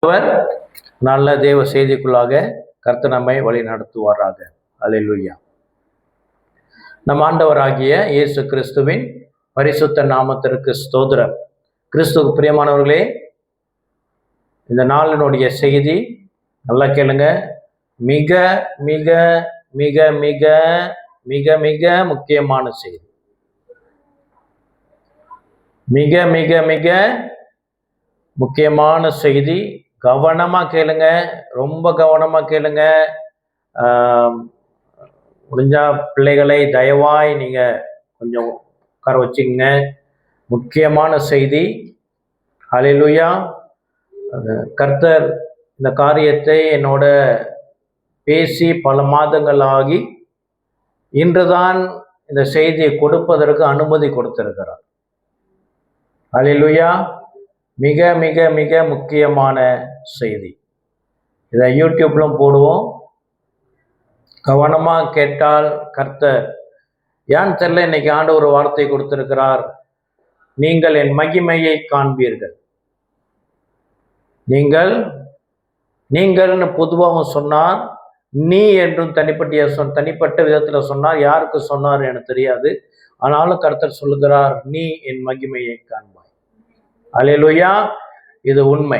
அவர் நல்ல தேவ செய்திக்குள்ளாக கர்த்தர் நம்மை வழி நடத்துவாராக. அல்லேலூயா. நம் ஆண்டவராகிய இயேசு கிறிஸ்துவின் பரிசுத்த நாமத்திற்கு ஸ்தோத்திரம். கிறிஸ்துவுக்கு பிரியமானவர்களே, இந்த நாளினுடைய செய்தி நல்லா கேளுங்க. மிக மிக மிக மிக மிக மிக முக்கியமான செய்தி. மிக மிக மிக முக்கியமான செய்தி. கவனமா கேளுங்க, ரொம்ப கவனமா கேளுங்க. முடிஞ்சா பிள்ளைகளை தயவாய் நீங்க கொஞ்சம் உட்கார வச்சுக்கங்க. முக்கியமான செய்தி. ஹல்லேலூயா. கர்த்தர் இந்த காரியத்தை என்னோட பேசி பல மாதங்கள் ஆகி இன்றுதான் இந்த செய்தியை கொடுப்பதற்கு அனுமதி கொடுத்திருக்கிறார். ஹல்லேலூயா. மிக மிக மிக முக்கியமான செய்தி. இதை யூடியூப்லும் போடுவோம். கவனமா கேட்டால் கர்த்தர் ஏன் தெரியல, இன்னைக்கு ஆண்டு ஒரு வார்த்தை கொடுத்திருக்கிறார். நீங்கள் என் மகிமையை காண்பீர்கள். நீங்கள்னு பொதுவாகவும் சொன்னார், நீ என்றும் தனிப்பட்ட விதத்துல சொன்னார். யாருக்கு சொன்னார் எனக்கு தெரியாது. ஆனாலும் கர்த்தர் சொல்லுகிறார், நீ என் மகிமையை காண்பாய். அல்லேலூயா. இது உண்மை.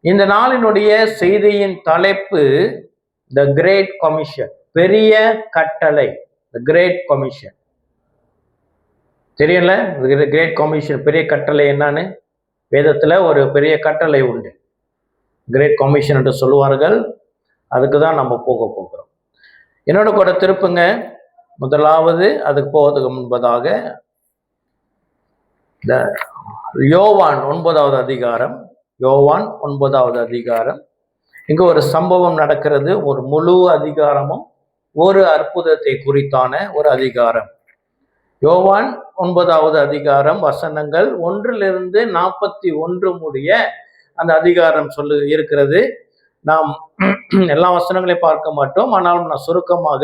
இந்த நாளினுடைய செய்தியின் தலைப்பு த கிரேட் கமிஷன், பெரிய கட்டளை. த கிரேட் கமிஷன் தெரியல. கிரேட் கமிஷன், பெரிய கட்டளை என்னன்னு வேதத்துல ஒரு பெரிய கட்டளை உண்டு, கிரேட் கமிஷன் என்று சொல்லுவார்கள். அதுக்கு தான் நம்ம போகிறோம். என்னோட கூட திருப்புங்க. முதலாவது அதுக்கு போவதுக்கு முன்பதாக இந்த யோவான் 9வது அதிகாரம். யோவான் 9வது அதிகாரம். இங்கு ஒரு சம்பவம் நடக்கிறது. ஒரு முழு அதிகாரமும் ஒரு அற்புதத்தை குறித்தான ஒரு அதிகாரம். யோவான் 9வது அதிகாரம் வசனங்கள் 1 to 41 முடிய அந்த அதிகாரம் இருக்கிறது. நாம் எல்லா வசனங்களையும் பார்க்க மாட்டோம். ஆனாலும் நான் சுருக்கமாக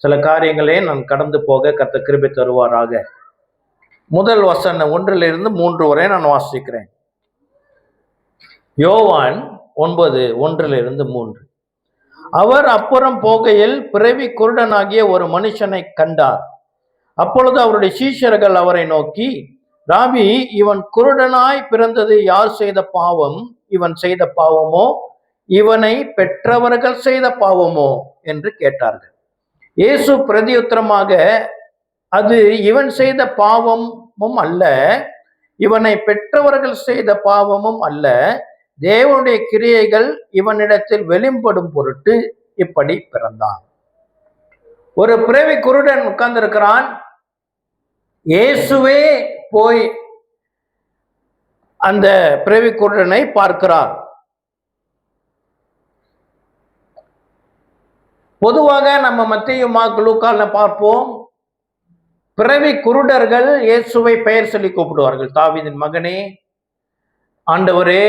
சில காரியங்களே நான் கடந்து போக கர்த்தர் கிருபை தருவாராக. முதல் வசனம் 1 to 3 வரை நான் வாசிக்கிறேன். யோவான் 9, 1 to 3. அவர் அப்புறம் போகையில் பிறவி குருடனாகிய ஒரு மனுஷனை கண்டார். அப்பொழுது அவருடைய சீஷர்கள் அவரை நோக்கி, ராபி, இவன் குருடனாய் பிறந்தது யார் செய்த பாவம்? இவன் செய்த பாவமோ, இவனை பெற்றவர்கள் செய்த பாவமோ என்று கேட்டார்கள். இயேசு பிரதியுத்தரமாக, அது இவன் செய்த பாவமும் அல்ல, இவனை பெற்றவர்கள் செய்த பாவமும் அல்ல, தேவனுடைய கிரியைகள் இவனிடத்தில் வெளிப்படும் பொருட்டு இப்படி பிறந்தான். ஒரு பிறவி குருடன் உட்கார்ந்திருக்கிறான். இயேசுவே போய் அந்த பிறவி குருடனை பார்க்கிறார். பொதுவாக நம்ம மத்தேயு, மார்க், லூக்கால பார்ப்போம், பிறவி குருடர்கள் இயேசுவை பெயர் சொல்லி கூப்பிடுவார்கள். தாவீதின் மகனே, ஆண்டவரே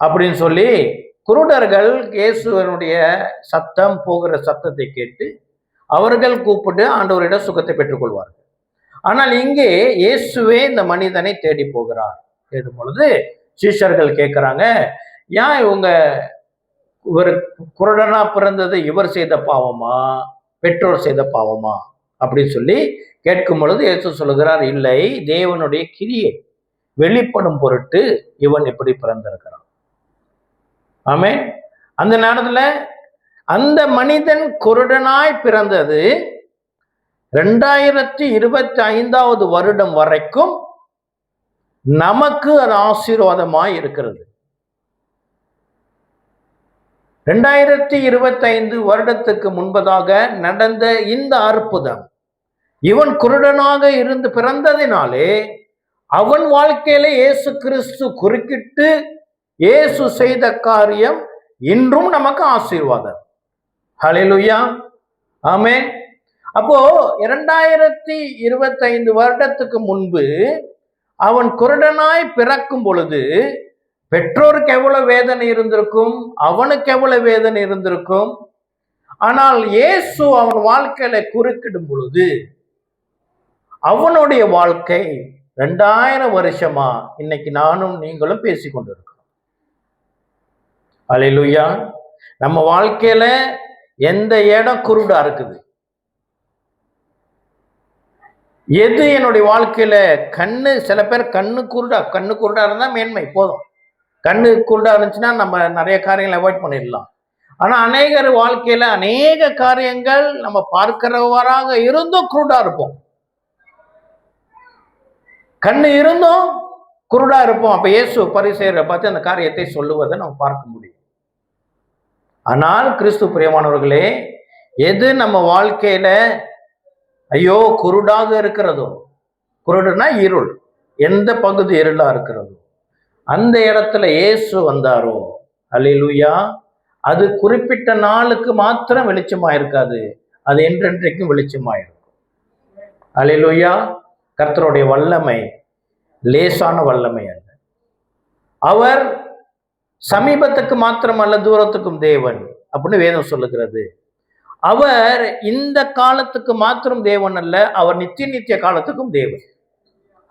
அப்படின்னு சொல்லி குருடர்கள் இயேசுவனுடைய சத்தம், போகிற சத்தத்தை கேட்டு அவர்கள் கூப்பிட்டு ஆண்டவரிடம் சுகத்தை பெற்றுக்கொள்வார்கள். ஆனால் இங்கே இயேசுவே இந்த மனிதனை தேடி போகிறார். தேடும் பொழுது சீஷர்கள் கேட்கிறாங்க, ஏன் இவர் குருடனா பிறந்தது இவர் செய்த பாவமா, பெற்றோர் செய்த பாவமா அப்படின்னு சொல்லி கேட்கும் பொழுது இயேசு சொல்லுகிறார், இல்லை, தேவனுடைய கிரியை வெளிப்படும் பொருட்டு இவன் எப்படி பிறந்திருக்கிறான். ஆமென். அந்த நேரத்துல அந்த மனிதன் குருடனாய் பிறந்தது 2025வது வருடம் வரைக்கும் நமக்கு அது ஆசீர்வாதமாய் இருக்கிறது. 2025 வருடத்துக்கு முன்பதாக நடந்த இந்த அற்புதம், இவன் குருடனாக இருந்து பிறந்ததினாலே அவன் வாழ்க்கையில இயேசு கிறிஸ்து குறுக்கிட்டு இயேசு செய்த காரியம் இன்றும் நமக்கு ஆசீர்வாதம். ஹல்லேலூயா. ஆமென். அப்போ 2025 வருடத்துக்கு முன்பு அவன் குருடனாய் பிறக்கும் பொழுது பெற்றோருக்கு எவ்வளவு வேதனை இருந்திருக்கும், அவனுக்கு எவ்வளவு வேதனை இருந்திருக்கும். ஆனால் இயேசு அவன் வாழ்க்கையில குறுக்கிடும் பொழுது அவனுடைய வாழ்க்கை 2000 வருஷமா இன்னைக்கு நானும் நீங்களும் பேசிக்கொண்டிருக்கிறோம். அல்லேலூயா. நம்ம வாழ்க்கையில எந்த இடம் குருடா இருக்குது? எது என்னுடைய வாழ்க்கையில கண்ணு, சில பேர் கண்ணு குருடா இருந்தா மேன்மை போதும். கண்ணு குருடா இருந்துச்சுன்னா நம்ம நிறைய காரியங்களை அவாய்ட் பண்ணிடலாம். ஆனா அநேகர் வாழ்க்கையில அநேக காரியங்கள் நம்ம பார்க்கிறவராக இருந்தும் குருடா இருப்போம். கண்ணு இருந்தும் குருடா இருப்போம். அப்ப இயேசு பரிசேயரை பார்த்து அந்த காரியத்தை சொல்லுவதை நம்ம பார்க்க முடியும். ஆனால் கிறிஸ்து பிரியமானவர்களே, எது நம்ம வாழ்க்கையில ஐயோ குருடாக இருக்கிறதோ, குருடுனா இருள், எந்த பகுதி இருளா இருக்கிறதோ அந்த இடத்துல இயேசு வந்தாரோ, அல்லேலூயா, அது குறிப்பிட்ட நாளுக்கு மாத்திரம் வெளிச்சமா இருக்காது, அது என்றென்றைக்கும் வெளிச்சமா இருக்கும். அல்லேலூயா. கர்த்தருடைய வல்லமை லேசான வல்லமை அல்ல. அவர் சமீபத்துக்கு மாத்திரம் அல்ல, தூரத்துக்கும் தேவன் அப்படின்னு வேதம் சொல்லுகிறது. அவர் இந்த காலத்துக்கு மாத்திரம் தேவன் அல்ல, அவர் நித்திய காலத்துக்கும் தேவன்.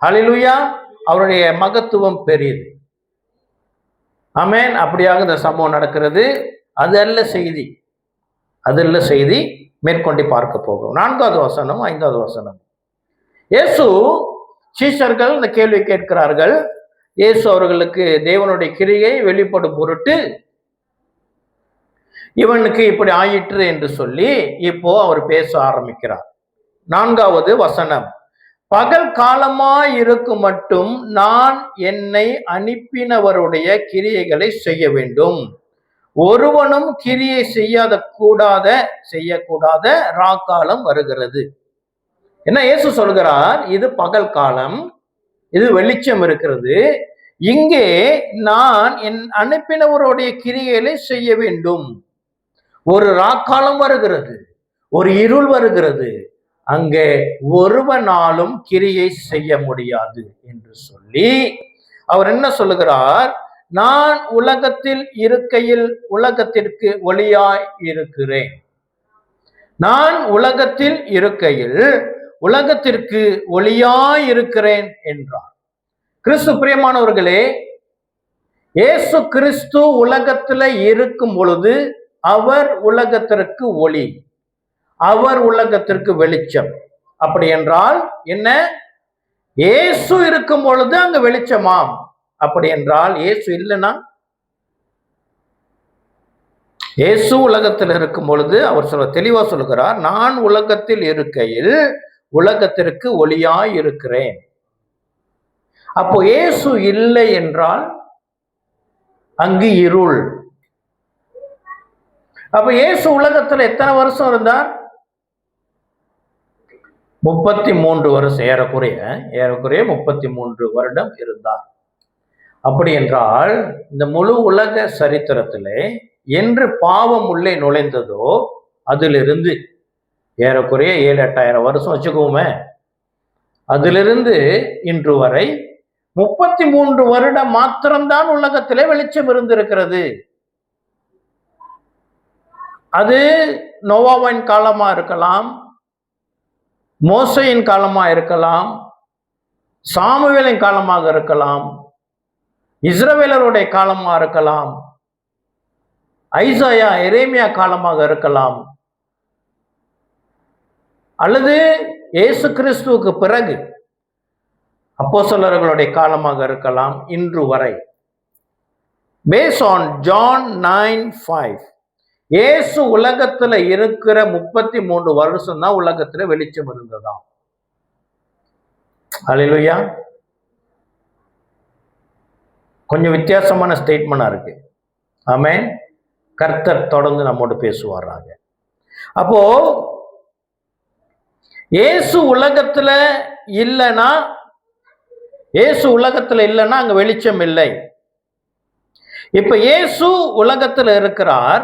ஹல்லேலூயா. அவருடைய மகத்துவம் பெரியது. ஆமென். அப்படியாக இந்த சம்பவம் நடக்கிறது. அதல்ல செய்தி. மேற்கொண்டு பார்க்க போகும். 4வது வசனம் 5வது வசனம். இயேசு சீஷர்கள் இந்த கேள்வி கேட்கிறார்கள். இயேசு அவர்களுக்கு தேவனுடைய கிரியை வெளிப்படும் பொருட்டு இவனுக்கு இப்படி ஆயிற்று என்று சொல்லி இப்போ அவர் பேச ஆரம்பிக்கிறார். 4வது வசனம். பகல் காலமாய் இருக்கும் மட்டும் நான் என்னை அனுப்பினவருடைய கிரியைகளை செய்ய வேண்டும். ஒருவனும் கிரியை செய்யக்கூடாத ராக்காலம் வருகிறது. என்ன இயேசு சொல்கிறார்? இது பகல் காலம், இது வெளிச்சம் இருக்கிறது. இங்கே நான் என் அனுப்பினவருடைய கிரியைகளை செய்ய வேண்டும். ஒரு ராக்காலம் வருகிறது, ஒரு இருள் வருகிறது, அங்கே ஒருவனாலும் கிரியை செய்ய முடியாது என்று சொல்லி அவர் என்ன சொல்லுகிறார்? நான் உலகத்தில் இருக்கையில் உலகத்திற்கு ஒளியாய் இருக்கிறேன். நான் உலகத்தில் இருக்கையில் உலகத்திற்கு ஒளியாய் இருக்கிறேன் என்றார். கிறிஸ்து பிரியமானவர்களே, இயேசு கிறிஸ்து உலகத்துல இருக்கும் பொழுது அவர் உலகத்திற்கு ஒளி, அவர் உலகத்திற்கு வெளிச்சம். அப்படி என்றால் என்ன? இயேசு இருக்கும் பொழுது அங்கு வெளிச்சமாம். அப்படி என்றால் இயேசு இல்லைன்னா, இயேசு உலகத்தில் இருக்கும் பொழுது அவர் தெளிவா சொல்லுகிறார், நான் உலகத்தில் இருக்கையில் உலகத்திற்கு ஒளியாய் இருக்கிறேன். அப்போ இயேசு இல்லை என்றால் அங்கு இருள். அப்ப இயேசு உலகத்துல எத்தனை வருஷம் இருந்தார்? 33 வருஷம், ஏறக்குறைய 33 வருடம் இருந்தார். அப்படி என்றால் இந்த முழு உலக சரித்திரத்திலே என்று பாவம் உள்ளே நுழைந்ததோ அதிலிருந்து ஏறக்குறைய 7-8 வருஷம் வச்சுக்கோமே, அதிலிருந்து இன்று வரை 33 வருடம் மாத்திரம்தான் உலகத்திலே வெளிச்சம் இருந்திருக்கிறது. அது நோவாவின் காலமா இருக்கலாம், மோசையின் காலமா இருக்கலாம், சாமுவேலின் காலமாக இருக்கலாம், இஸ்ரவேலருடைய காலமா இருக்கலாம், ஐசாயா எரேமியா காலமாக இருக்கலாம், அல்லது இயேசு கிறிஸ்துவுக்கு பிறகு அப்போஸ்தலர்களுடைய காலமாக இருக்கலாம். இன்று வரை based on John 9:5 இயேசு உலகத்துல இருக்கிற 33 வருஷம் தான் உலகத்துல வெளிச்சம் இருந்ததாம். அல்லேலூயா. கொஞ்சம் வித்தியாசமான ஸ்டேட்மெண்டா இருக்கு. ஆமென். கர்த்தர் தொடர்ந்து நம்மோடு பேசுவாராக. அப்போ இயேசு உலகத்துல இல்லைன்னா அங்க வெளிச்சம் இல்லை. இப்ப இயேசு உலகத்துல இருக்கிறார்,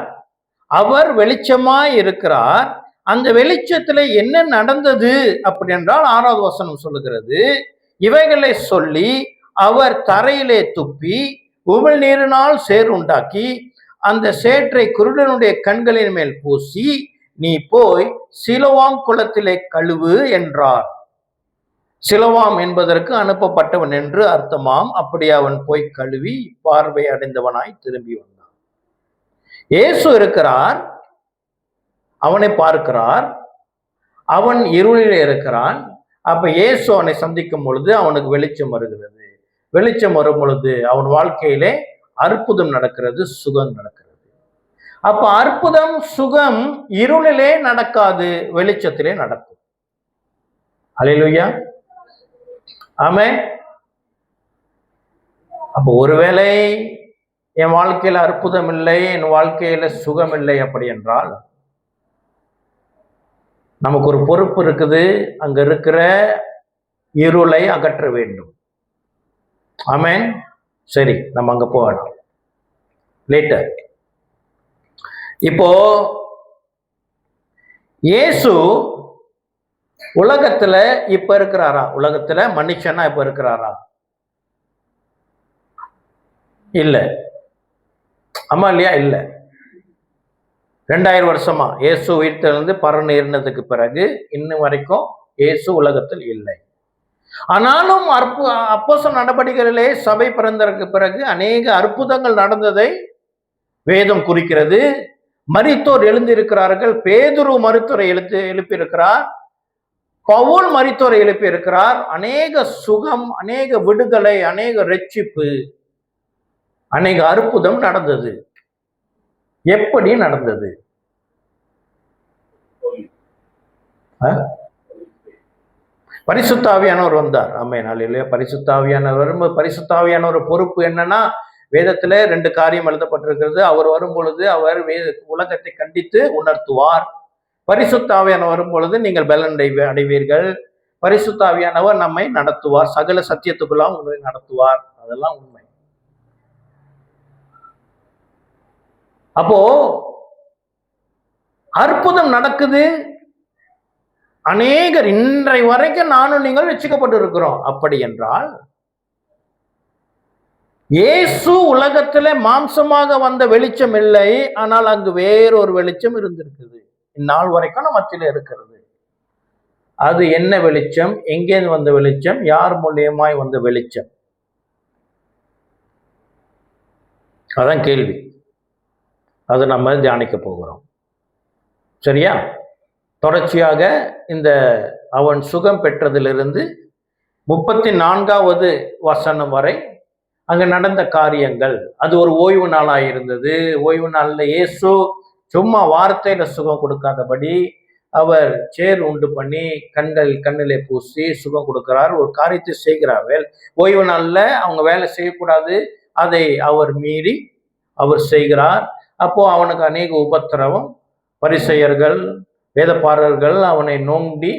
அவர் வெளிச்சமாய் இருக்கிறார். அந்த வெளிச்சத்துல என்ன நடந்தது அப்படி என்றால் 6வது வசனம் சொல்லுகிறது, இவைகளை சொல்லி அவர் தரையிலே துப்பி உமிழ் நீரினால் சேறு உண்டாக்கி அந்த சேற்றை குருடனுடைய கண்களின் மேல் பூசி நீ போய் சிலோவாம் குளத்திலே கழுவு என்றார். சிலோவாம் என்பதற்கு அனுப்பப்பட்டவன் என்று அர்த்தமாம். அப்படி அவன் போய் கழுவி பார்வை அடைந்தவனாய் திரும்பி வந்தான். இயேசு இருக்கிறார், அவனை பார்க்கிறார், அவன் இருளில் இருக்கிறான். அப்ப இயேசு அவனை சந்திக்கும் பொழுது அவனுக்கு வெளிச்சம் வருகிறது. வெளிச்சம் வரும் பொழுது அவன் வாழ்க்கையிலே அற்புதம் நடக்கிறது, சுகம் நடக்கிறது. அப்ப அற்புதம் சுகம் இருளிலே நடக்காது, வெளிச்சத்திலே நடக்கும். அல்லேலூயா, ஆமென். அப்போ ஒருவேளை என் வாழ்க்கையில அற்புதம் இல்லை, என் வாழ்க்கையில சுகம் இல்லை அப்படி என்றால், நமக்கு ஒரு பொறுப்பு இருக்குது. அங்க இருக்கிற இருளை அகற்ற வேண்டும். ஆமென். சரி, நம்ம அங்க போகலாம் லேட்டர். இப்போ இயேசு உலகத்துல இப்ப இருக்கிறாரா? உலகத்துல மனுஷனா இப்ப இருக்கிறாரா? இல்ல. ஆமா இல்லையா? இல்ல. 2000 வருஷமா இயேசு உயிர்த்தெழுந்து பரன் ஏறினதுக்கு பிறகு இன்னும் வரைக்கும் இயேசு உலகத்தில் இல்லை. ஆனாலும் அப்போஸ்தலர் நடபடிகளிலே சபை பிறந்ததற்கு பிறகு அநேக அற்புதங்கள் நடந்ததை வேதம் குறிக்கிறது. மரித்தோர் எழுந்திருக்கிறார்கள். பேதுரு மரித்தோரை எழுப்பியிருக்கிறார். பவுல் மரித்தோரை எழுப்பியிருக்கிறார். அநேக சுகம், அநேக விடுதலை, அநேக ரட்சிப்பு, அநேக அற்புதம் நடந்தது. எப்படி நடந்தது? பரிசுத்த ஆவியானவர் வந்தார். ஆமென், அல்லேலூயா. பரிசுத்த ஆவியானவர் பரிசுத்த பொறுப்பு என்னன்னா, வேதத்துல 2 காரியம் எழுதப்பட்டிருக்கிறது. அவர் வரும் பொழுது அவர் உலகத்தை கண்டித்து உணர்த்துவார். பரிசுத்த ஆவியானவர் வரும் பொழுது நீங்கள் பலன் அடைவீர்கள். பரிசுத்த ஆவியானவர் நம்மை நடத்துவார், சகல சத்தியத்துக்குள்ளாம் உங்களை நடத்துவார். அதெல்லாம் உண்மை. அப்போ அற்புதம் நடக்குது. அநேகர் இன்றை வரைக்கும் நானும் நீங்கள் ரட்சிக்கப்பட்டு இருக்கிறோம். அப்படி என்றால் இயேசு உலகத்திலே மாம்சமாக வந்த வெளிச்சம் இல்லை, ஆனால் அங்கு வேறொரு வெளிச்சம் இருந்திருக்குது. இந்நாள் வரைக்கும் நம்ம மத்தியில இருக்கிறது. அது என்ன வெளிச்சம்? எங்கேருந்து வந்த வெளிச்சம்? யார் மூலியமாய் வந்த வெளிச்சம்? அதான் கேள்வி. அது நம்ம தியானிக்க போகிறோம். சரியா? தொடர்ச்சியாக இந்த அவன் சுகம் பெற்றதிலிருந்து 34வது வசனம் வரை அங்க நடந்த காரியங்கள். அது ஒரு ஓய்வு நாளாக இருந்தது. ஓய்வு நாள்ல இயேசு சும்மா வார்த்தையில சுகம் கொடுக்காதபடி அவர் சேர் உண்டு பண்ணி கண்ணிலே பூசி சுகம் கொடுக்கிறார். ஒரு காரியத்தை செய்கிறார். ஓய்வு நாள்ல அவங்க வேலை செய்யக்கூடாது, அதை அவர் மீறி அவர் செய்கிறார். அப்போ அவனுக்கு அநேக உபத்திரவம். பரிசேயர்கள், வேதபாரகர்கள் அவனை நோண்டி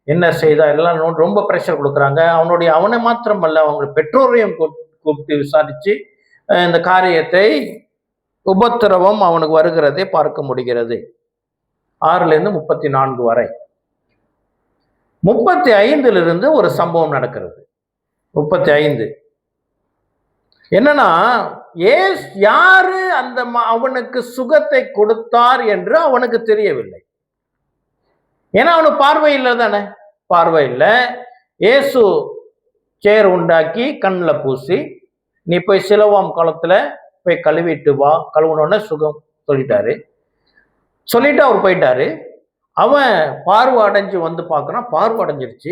என்ன செய்தா எல்லாம் ரொம்ப பிரஷர் கொடுக்குறாங்க. அவனை மாத்திரமல்ல, அவங்க பெற்றோரையும் கூப்பிட்டு விசாரிச்சு இந்த காரியத்தை உபத்திரவம் அவனுக்கு வருகிறதை பார்க்க முடிகிறது. 6லேருந்து 34 வரை. 35லிருந்து ஒரு சம்பவம் நடக்கிறது. 35 என்னன்னா, யாரு அவனுக்கு சுகத்தை கொடுத்தார் என்று அவனுக்கு தெரியவில்லை. ஏன்னா அவனுக்கு பார்வை இல்லை தானே. பார்வை இல்லை. இயேசு சேர் உண்டாக்கி கண்ணில் பூசி, நீ போய் சிலோவாம் குளத்துல போய் கழுவிட்டு வா. கழுவுனோடனே சுகம் சொல்லிட்டாரு. சொல்லிட்டு அவர் போயிட்டாரு. அவன் பார்வை அடைஞ்சு வந்து பார்க்கறான். பார்வை அடைஞ்சிருச்சு.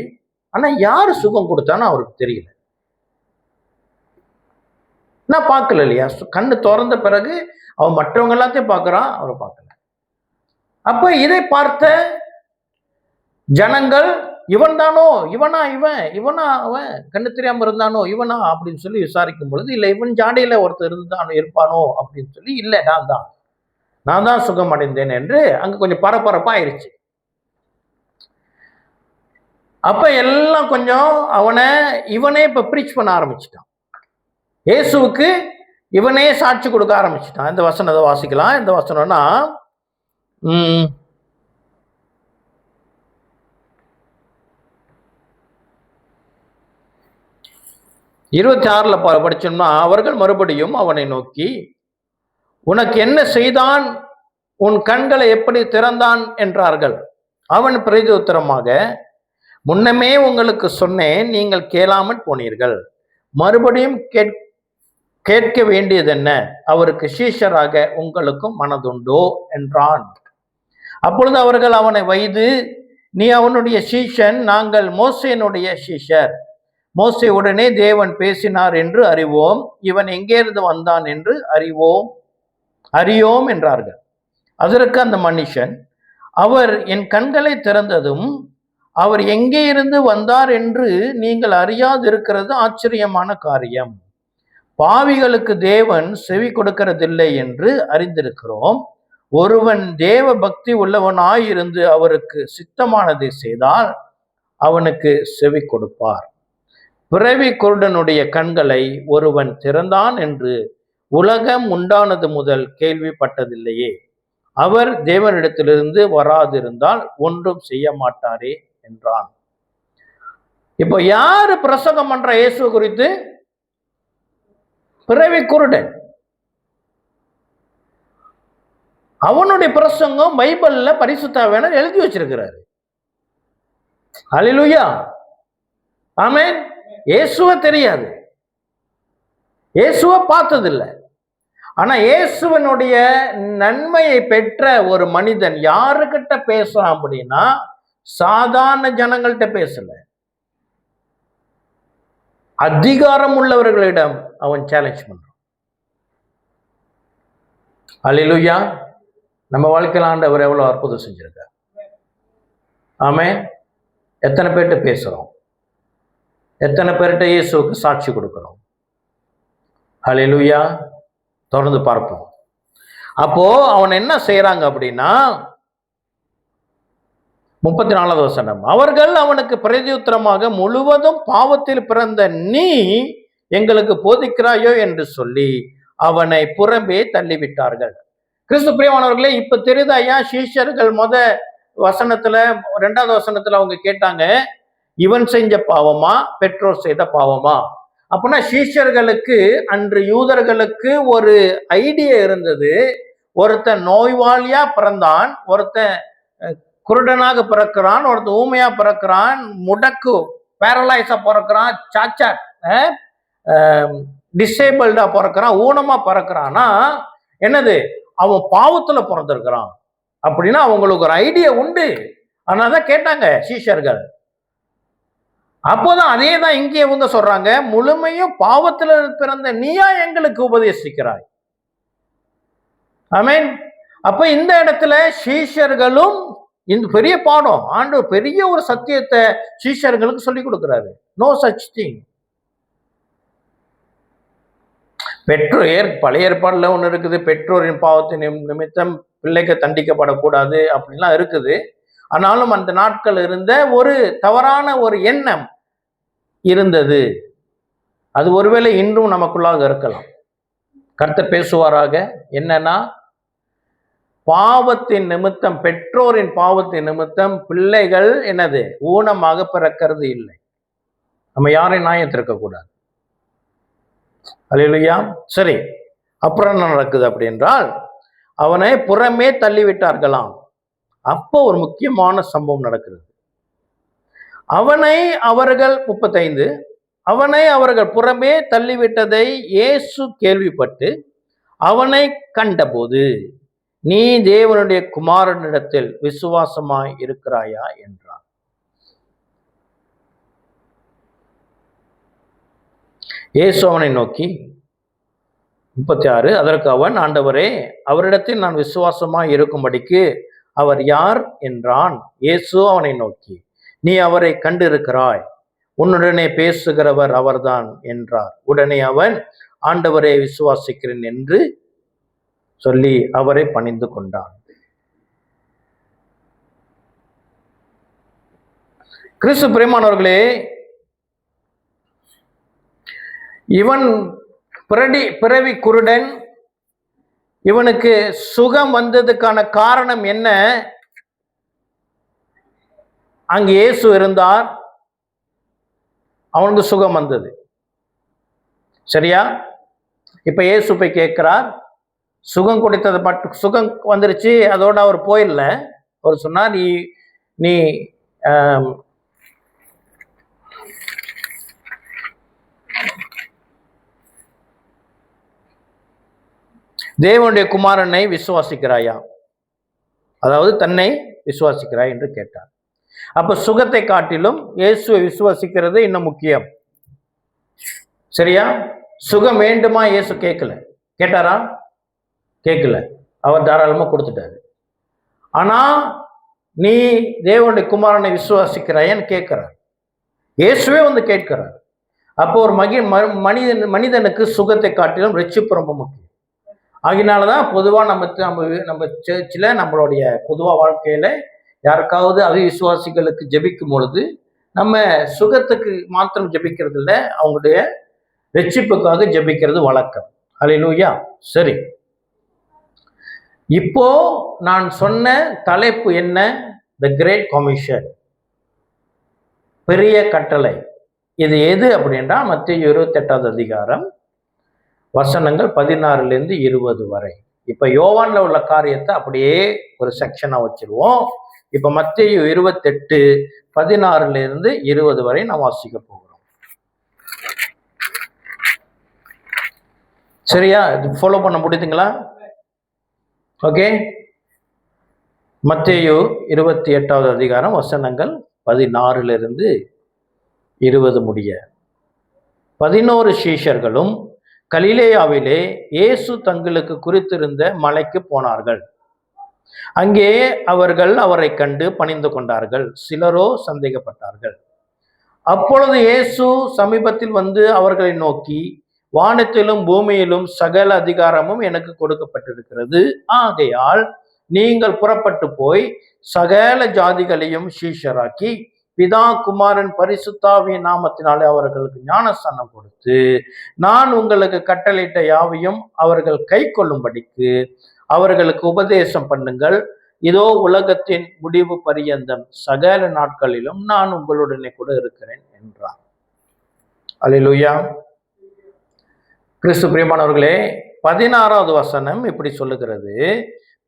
ஆனா யாரு சுகம் கொடுத்தான்னு அவருக்கு தெரியல. நான் பார்க்கல இல்லையா? கண்ணு திறந்த பிறகு அவன் மற்றவங்க எல்லாத்தையும் பார்க்கறான், அவரை பார்க்கல. அப்ப இதை பார்த்த ஜனங்கள், இவன் தானோ, இவனா அவன் கண்ணு தெரியாம இருந்தானோ, இவனா அப்படின்னு சொல்லி விசாரிக்கும் பொழுது, இல்லை இவன் ஜாடையில ஒருத்தர் இருப்பானோ அப்படின்னு சொல்லி, இல்லை நான் தான் சுகம் அடைந்தேன் என்று அங்க கொஞ்சம் பரபரப்பாயிருச்சு. அப்ப எல்லாம் கொஞ்சம் இவனே இப்ப ப்ரீச் பண்ண ஆரம்பிச்சுட்டான். இயேசுவுக்கு இவனே சாட்சி கொடுக்க ஆரம்பிச்சுட்டான். இந்த வசனத்தை வாசிக்கலாம். இந்த வசனம்னா 26ல படிச்சோம்னா, அவர்கள் மறுபடியும் அவனை நோக்கி, உனக்கு என்ன செய்தான்? உன் கண்களை எப்படி திறந்தான் என்றார்கள். அவன் பிரதியுத்தரமாக, முன்னமே உங்களுக்கு சொன்னேன், நீங்கள் கேளாமல் போனீர்கள். மறுபடியும் கேட்க வேண்டியது என்ன? அவருக்கு சீஷராக உங்களுக்கும் மனதுண்டோ என்றான். அப்பொழுது அவர்கள் அவனை வைது, நீ அவனுடைய சீஷன், நாங்கள் மோசேனுடைய சீஷர். மோசே உடனே தேவன் பேசினார் என்று அறிவோம், இவன் எங்கேருந்து வந்தான் என்று அறியோம் என்றார்கள். அதற்கு அந்த மனுஷன், அவர் என் கண்களை திறந்ததும் அவர் எங்கே இருந்து வந்தார் என்று நீங்கள் அறியாதிருக்கிறது ஆச்சரியமான காரியம். பாவிகளுக்கு தேவன் செவி கொடுக்கிறதில்லை என்று அறிந்திருக்கிறோம். ஒருவன் தேவ பக்தி உள்ளவனாயிருந்து அவருக்கு சித்தமானதை செய்தால் அவனுக்கு செவி கொடுப்பார். பிறவி குருடனுடைய கண்களை ஒருவன் திறந்தான் என்று உலகம் உண்டானது முதல் கேள்விப்பட்டதில்லையே. அவர் தேவனிடத்திலிருந்து வராதிருந்தால் ஒன்றும் செய்ய மாட்டாரே என்றான். இப்போ யாரு பிரசங்கம் பண்ற இயேசு குறித்து? பிறவி குருடன். அவனுடைய பிரசங்கம் பைபிள்ல பரிசுத்த ஆவியானவர் எழுதி வச்சிருக்கிறாரு. ஹல்லேலூயா, ஆமென். இயேசுவை தெரியாது, இயேசுவை பார்த்ததில்லை. ஆனா இயேசுவனுடைய நன்மையை பெற்ற ஒரு மனிதன் யாருக்கிட்ட பேசுறான் அப்படின்னா, சாதாரண ஜனங்கள்கிட்ட பேசல, அதிகாரம் உள்ளவர்களிடம் அவன் சேலஞ்ச் பண்றான். அல்லேலூயா. நம்ம வாழ்க்கையில் ஆண்டவர் எவ்வளவு அற்புதம் செஞ்சிருக்கார். ஆமென். எத்தனை பேர்கிட்ட பேசுறோம்? எத்தனை பேர்கிட்ட இயேசுவுக்கு சாட்சி கொடுக்கிறோம்? அல்லேலூயா. தொடர்ந்து பார்ப்போம். அப்போ அவன் என்ன செய்யறாங்க அப்படின்னா, 34வது வசனம், அவர்கள் அவனுக்கு பிரதியுத்தரமாக, முழுவதும் பாவத்தில் பிறந்த நீ எங்களுக்கு போதிக்கிறாயோ என்று சொல்லி அவனை புறம்பே தள்ளிவிட்டார்கள். கிறிஸ்து பிரியமானவர்களே, இப்ப தெரியுது ஐயா, சீஷர்கள் வசனத்துல 2வது வசனத்துல அவங்க கேட்டாங்க, இவன் செஞ்ச பாவமா பெற்றோர் செய்த பாவமா? அப்படின்னா சீஷர்களுக்கு, அன்று யூதர்களுக்கு ஒரு ஐடியா இருந்தது. ஒருத்தன் நோய்வாளியா பிறந்தான், ஒருத்தன் குருடனாக பிறக்கிறான், ஒருத்தன் ஊமையா பிறக்கிறான், முடக்கு பேரலைஸா பிறக்கிறான், சாச்சா டிசேபிள்டா பிறக்கிறான், ஊனமா பிறக்கிறான்னா என்னது? அவன் பாவத்துல பிறந்திருக்கிறான் அப்படின்னா அவங்களுக்கு ஒரு ஐடியா உண்டு. அதனாலதான் கேட்டாங்க சீஷர்கள். அப்போதான் அதே தான் இங்கே இவங்க சொல்றாங்க, முழுமையும் பாவத்துல பிறந்த நீயா எங்களுக்கு உபதேசிக்கிறாய். ஆமென். அப்ப இந்த இடத்துல சீஷர்களும், இந்த பெரிய பாடம், ஆண்டவர் பெரிய ஒரு சத்தியத்தை சீஷர்களுக்கு சொல்லி கொடுக்கிறாரு. No such thing. பெற்றோர், பழைய ஏற்பாடுல ஒண்ணு இருக்குது, பெற்றோரின் பாவத்தின் நிமித்தம் பிள்ளைக்கு தண்டிக்கப்படக்கூடாது அப்படின்லாம் இருக்குது. ஆனாலும் அந்த நாட்கள் இருந்த ஒரு தவறான ஒரு எண்ணம் இருந்தது. அது ஒருவேளை இன்றும் நமக்குள்ளாக இருக்கலாம். கர்த்தர் பேசுவாராக. என்னன்னா, பாவத்தின் நிமித்தம், பெற்றோரின் பாவத்தின் நிமித்தம் பிள்ளைகள் என்னது? ஊனமாக பிறக்கிறது இல்லை. நம்ம யாரையும் நியாயத்திருக்க கூடாது. அல்லேலூயா. சரி, அப்புறம் என்ன நடக்குது அப்படி என்றால், அவனை புறமே தள்ளிவிட்டார்களாம். அப்போ ஒரு முக்கியமான சம்பவம் நடக்கிறது. அவனை அவர்கள் 35, அவனை அவர்கள் புறமே தள்ளிவிட்டதை இயேசு கேள்விப்பட்டு அவனை கண்டபோது, நீ தேவனுடைய குமாரனிடத்தில் விசுவாசமாய் இருக்கிறாயா என்றார். இயேசு அவனை நோக்கி, 36, அதற்கு அவன், ஆண்டவரே, அவரிடத்தில் நான் விசுவாசமாய் இருக்கும்படிக்கு அவர் யார் என்றான். இயேசு அவனை நோக்கி, நீ அவரை கண்டிருக்கிறாய், உன்னுடனே பேசுகிறவர் அவர்தான் என்றார். உடனே அவன், ஆண்டவரை விசுவாசிக்கிறேன் என்று சொல்லி அவரை பணிந்து கொண்டான். கிறிஸ்து பிரியமானவர்களே, இவன் பிறவி குருடன். இவனுக்கு சுகம் வந்ததுக்கான காரணம் என்ன? அங்கு இயேசு இருந்தார், அவனுக்கு சுகம் வந்தது. சரியா? இப்ப இயேசு போய் கேட்கிறார், சுகம் கொடுத்தது மட்டும், சுகம் வந்துருச்சு, அதோட அவர் போயிடல. அவர் சொன்னார், நீ தேவனுடைய குமாரனை விசுவாசிக்கிறாயா, அதாவது தன்னை விசுவாசிக்கிறாய் என்று கேட்டார். அப்ப சுகத்தை காட்டிலும் இயேசுவை விசுவாசிக்கிறது இன்னும் முக்கியம். சரியா? சுகம் வேண்டுமா? இயேசு கேட்கல. கேட்டாரா? கேட்கல. அவர் தாராளமா கொடுத்துட்டாரு. ஆனா நீ தேவனுடைய குமாரனை விசுவாசிக்கிறாயன்னு கேட்கிறார். இயேசுவே வந்து கேட்கிறார். அப்போ ஒரு மனிதனுக்கு சுகத்தை காட்டிலும் ரட்சிப்பு ரொம்ப முக்கியம். ஆகினாலதான் பொதுவா நம்ம சர்ச்சில் நம்மளுடைய பொதுவா வாழ்க்கையில யாருக்காவது அவிசுவாசிகளுக்கு ஜெபிக்கும் பொழுது நம்ம சுகத்துக்கு மாத்திரம் ஜெபிக்கிறது இல்லை, அவங்களுடைய ரட்சிப்புக்காக ஜெபிக்கிறது வழக்கம். அல்லேலூயா. சரி, இப்போ நான் சொன்ன தலைப்பு என்ன? த கிரேட் கமிஷன், பெரிய கட்டளை. இது எது அப்படின்னா மத்தேயு 28வது அதிகாரம் வசனங்கள் 16 - 20 வரை. இப்ப யோவான்ல உள்ள காரியத்தை அப்படியே ஒரு செக்ஷனா வச்சிருவோம். இப்ப மத்தேயு 28 16 - 20 வரை நான் வாசிக்க போகிறோம். சரியா? ஃபாலோ பண்ண முடியுதுங்களா? ஓகே. மத்தேயு 28வது அதிகாரம் வசனங்கள் 16 - 20 முடிய. 11 சீஷர்களும் கலிலேயாவிலே இயேசு தங்களுக்கு குறித்திருந்த மலைக்கு போனார்கள். அங்கே அவர்கள் அவரை கண்டு பணிந்து கொண்டார்கள். சிலரோ சந்தேகப்பட்டார்கள். அப்பொழுது இயேசு சமீபத்தில் வந்து அவர்களை நோக்கி, வானத்திலும் பூமியிலும் சகல அதிகாரமும் எனக்கு கொடுக்கப்பட்டிருக்கிறது. ஆகையால் நீங்கள் புறப்பட்டு போய் சகல ஜாதிகளையும் சீஷராக்கி பிதா குமாரன் பரிசுத்தாவியின் நாமத்தினாலே அவர்களுக்கு ஞானஸ்நானம் கொடுத்து நான் உங்களுக்கு கட்டளையிட்ட யாவையும் அவர்கள் கை கொள்ளும்படிக்கு அவர்களுக்கு உபதேசம் பண்ணுங்கள். இதோ உலகத்தின் முடிவு பரியந்தம் சகல நாட்களிலும் நான் உங்களுடனே கூட இருக்கிறேன் என்றார். அல்லேலூயா. கிறிஸ்து பிரியமானவர்களே, 16வது வசனம் இப்படி சொல்லுகிறது.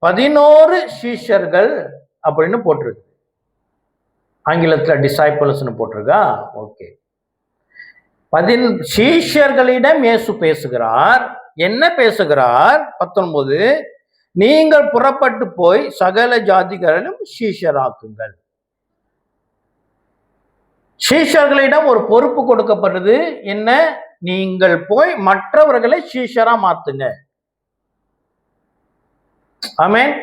11 சீஷர்கள் அப்படின்னு போட்டிருக்கு. ஆங்கிலத்துல டிசைபிள்ஸ்னு போட்டிருக்கா? ஓகே. சீஷர்களிடம் இயேசு பேசுகிறார். என்ன பேசுகிறார்? 19, நீங்கள் புறப்பட்டு போய் சகல ஜாதிகளிலும் சீஷராக்குங்கள். சீஷர்களிடம் ஒரு பொறுப்பு கொடுக்கப்பட்டது. என்ன? நீங்கள் போய் மற்றவர்களை சீஷரா மாத்துங்க. ஆமென்.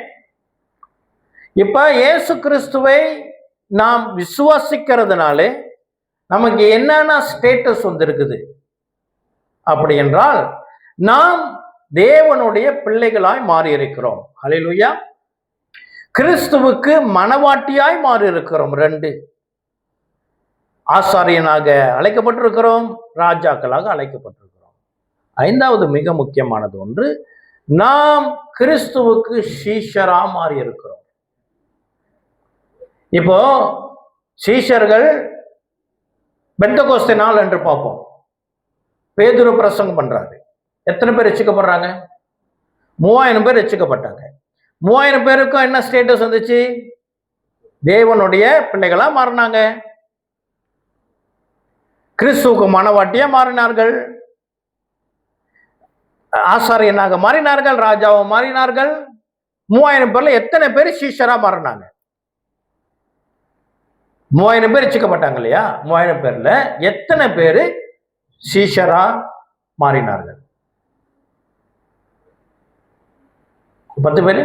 இப்ப இயேசு கிறிஸ்துவை நாம் விசுவாசிக்கிறதுனாலே நமக்கு என்னென்ன ஸ்டேட்டஸ் வந்திருக்குது அப்படி என்றால், நாம் தேவனுடைய பிள்ளைகளாய் மாறி இருக்கிறோம். அல்லேலூயா. கிறிஸ்துவுக்கு மனவாட்டியாய் மாறி இருக்கிறோம். 2, ஆசாரியனாக அழைக்கப்பட்டிருக்கிறோம், ராஜாக்களாக அழைக்கப்பட்டிருக்கிறோம். 5வது மிக முக்கியமானது ஒன்று, நாம் கிறிஸ்துவுக்கு சீஷரா மாறி இருக்கிறோம். இப்போ சீஷர்கள் பெந்தகோஸ்தே நாள் என்று பார்ப்போம். பேதுரு பிரசங்கம் பண்றாரு. எத்தனை பேர் ரட்சிக்கப்படுறாங்க? 3000 பேர் ரட்சிக்கப்பட்டாங்க. 3000 பேருக்கும் என்ன ஸ்டேட்டஸ் வந்துச்சு? தேவனுடைய பிள்ளைகளா மாறினாங்க. கிறிஸ்துவுக்கு மனவாட்டியா மாறினார்கள், ஆசாரியனாக மாறினார்கள், ராஜாவை மாறினார்கள். 3000 பேர்ல எத்தனை பேர் சீஷரா மாறினாங்க? 3000 பேர் ரட்சிக்கப்பட்டாங்க இல்லையா? 3000 பேர்ல எத்தனை பேர் சீஷரா மாறினார்கள்? 10 பேர்,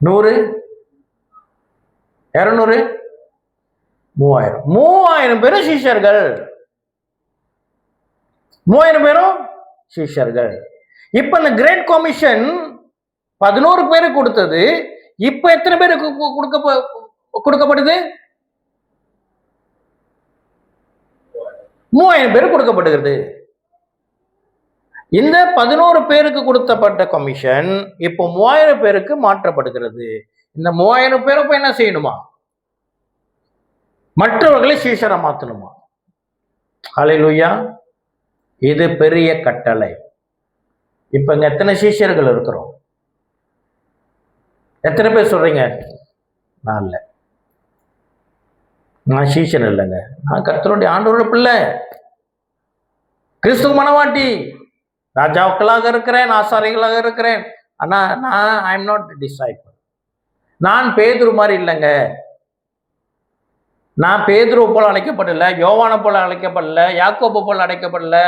100, 200, 3000 பேரும் சீஷர்கள். 3000 பேரும் சீஷர்கள். இப்ப இந்த கிரேட் கமிஷன் 11 பேருக்கு கொடுத்தது. இப்ப எத்தனை பேருக்கு கொடுக்கப்படுது? 3000 பேருக்கு கொடுக்கப்படுகிறது. இந்த 11 பேருக்கு கொடுக்கப்பட்ட கமிஷன் இப்போ 3000 பேருக்கு மாற்றப்படுகிறது. இந்த 3000 பேரும் என்ன செய்யணுமா? மற்றவர்களை சீஷரா மாத்தணுமா? அல்லேலூயா. இது பெரிய கட்டளை. இப்ப இங்க எத்தனை சீஷர்கள் இருக்கிறோம்? எத்தனை பேர் சொல்றீங்க? நான் இல்லை, நான் சீஷன் இல்லைங்க, நான் கர்த்தருடைய ஆண்டவருடைய பிள்ளை, கிறிஸ்துவ மனவாட்டி. ராஜாக்களாக இருக்கிறேன், ஆசாரிகளாக இருக்கிறேன், ஆனா நான் ஐ எம் நாட் டிசைபிள். நான் பேதுரு மாதிரி இல்லைங்க. நான் பேதுரு போல அழைக்கப்படல, யோவான போல அழைக்கப்படல, யாக்கோபு போல அழைக்கப்படல.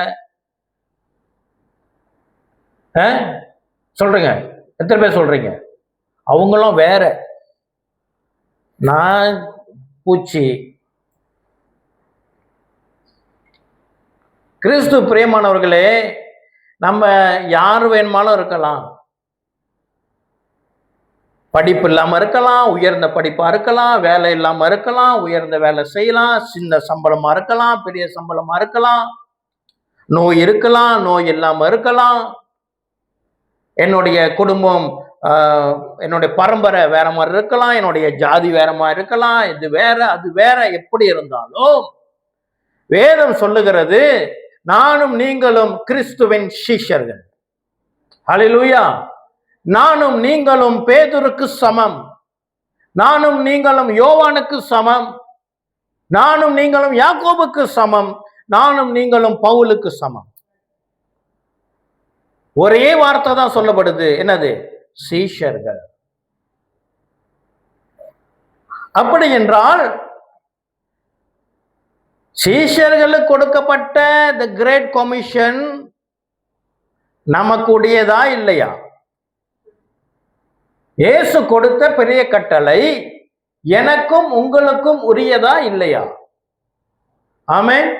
சொல்றீங்க, எத்தனை பேர் சொல்றீங்க? அவங்களும் வேற, நான் பூச்சி. கிறிஸ்து பிரியமானவர்களே, நம்ம யார் வேணுமாலும் இருக்கலாம். படிப்பு இல்லாம இருக்கலாம், உயர்ந்த படிப்பா இருக்கலாம், வேலை இல்லாம இருக்கலாம், உயர்ந்த வேலை செய்யலாம், சின்ன சம்பளமா இருக்கலாம், பெரிய சம்பளமா இருக்கலாம், நோய் இருக்கலாம், நோய் இல்லாம இருக்கலாம், என்னுடைய குடும்பம் என்னுடைய பரம்பரை வேற மாதிரி இருக்கலாம், என்னுடைய ஜாதி வேற மாதிரி இருக்கலாம், இது வேற அது வேற. எப்படி இருந்தாலும் வேதம் சொல்லுகிறது, நானும் நீங்களும் கிறிஸ்துவின் சீஷர்கள். ஹல்லேலூயா. நானும் நீங்களும் பேதுருக்கு சமம், நானும் நீங்களும் யோவானுக்கு சமம், நானும் நீங்களும் யாக்கோபுக்கு சமம், நானும் நீங்களும் பவுலுக்கு சமம். ஒரே வார்த்தை தான் சொல்லப்படுது, என்னது? சீஷர்கள். அப்படி என்றால் சீஷர்களுக்கு கொடுக்கப்பட்ட தி கிரேட் கமிஷன் நமக்குடையதா இல்லையா? இயேசு கொடுத்த பெரிய கட்டளை எனக்கும் உங்களுக்கும் உரியதா இல்லையா? ஆமென்.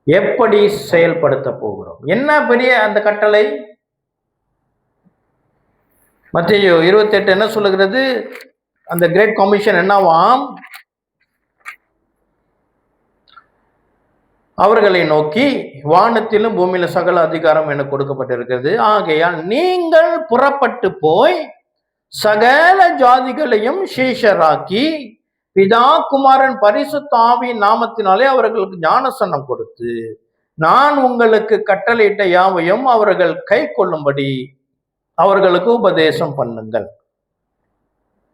எப்படி செயல்படுத்த போகிறோம்? என்ன பெரிய அந்த கட்டளை? மத்தேயு 28 என்ன சொல்லுகிறது? அந்த கிரேட் கமிஷன் என்னவாம்? அவர்களை நோக்கி, வானத்திலும் பூமியில சகல அதிகாரம் எனக்கு கொடுக்கப்பட்டிருக்கிறது, ஆகையால் நீங்கள் புறப்பட்டு போய் சகல ஜாதிகளையும் சீஷராக்கி பிதா குமாரன் பரிசுத்த ஆவியின் நாமத்தினாலே அவர்களுக்கு ஞானஸ்நானம் கொடுத்து நான் உங்களுக்கு கட்டளையிட்ட யாவையும் அவர்கள் கை கொள்ளும்படி அவர்களுக்கு உபதேசம் பண்ணுங்கள்.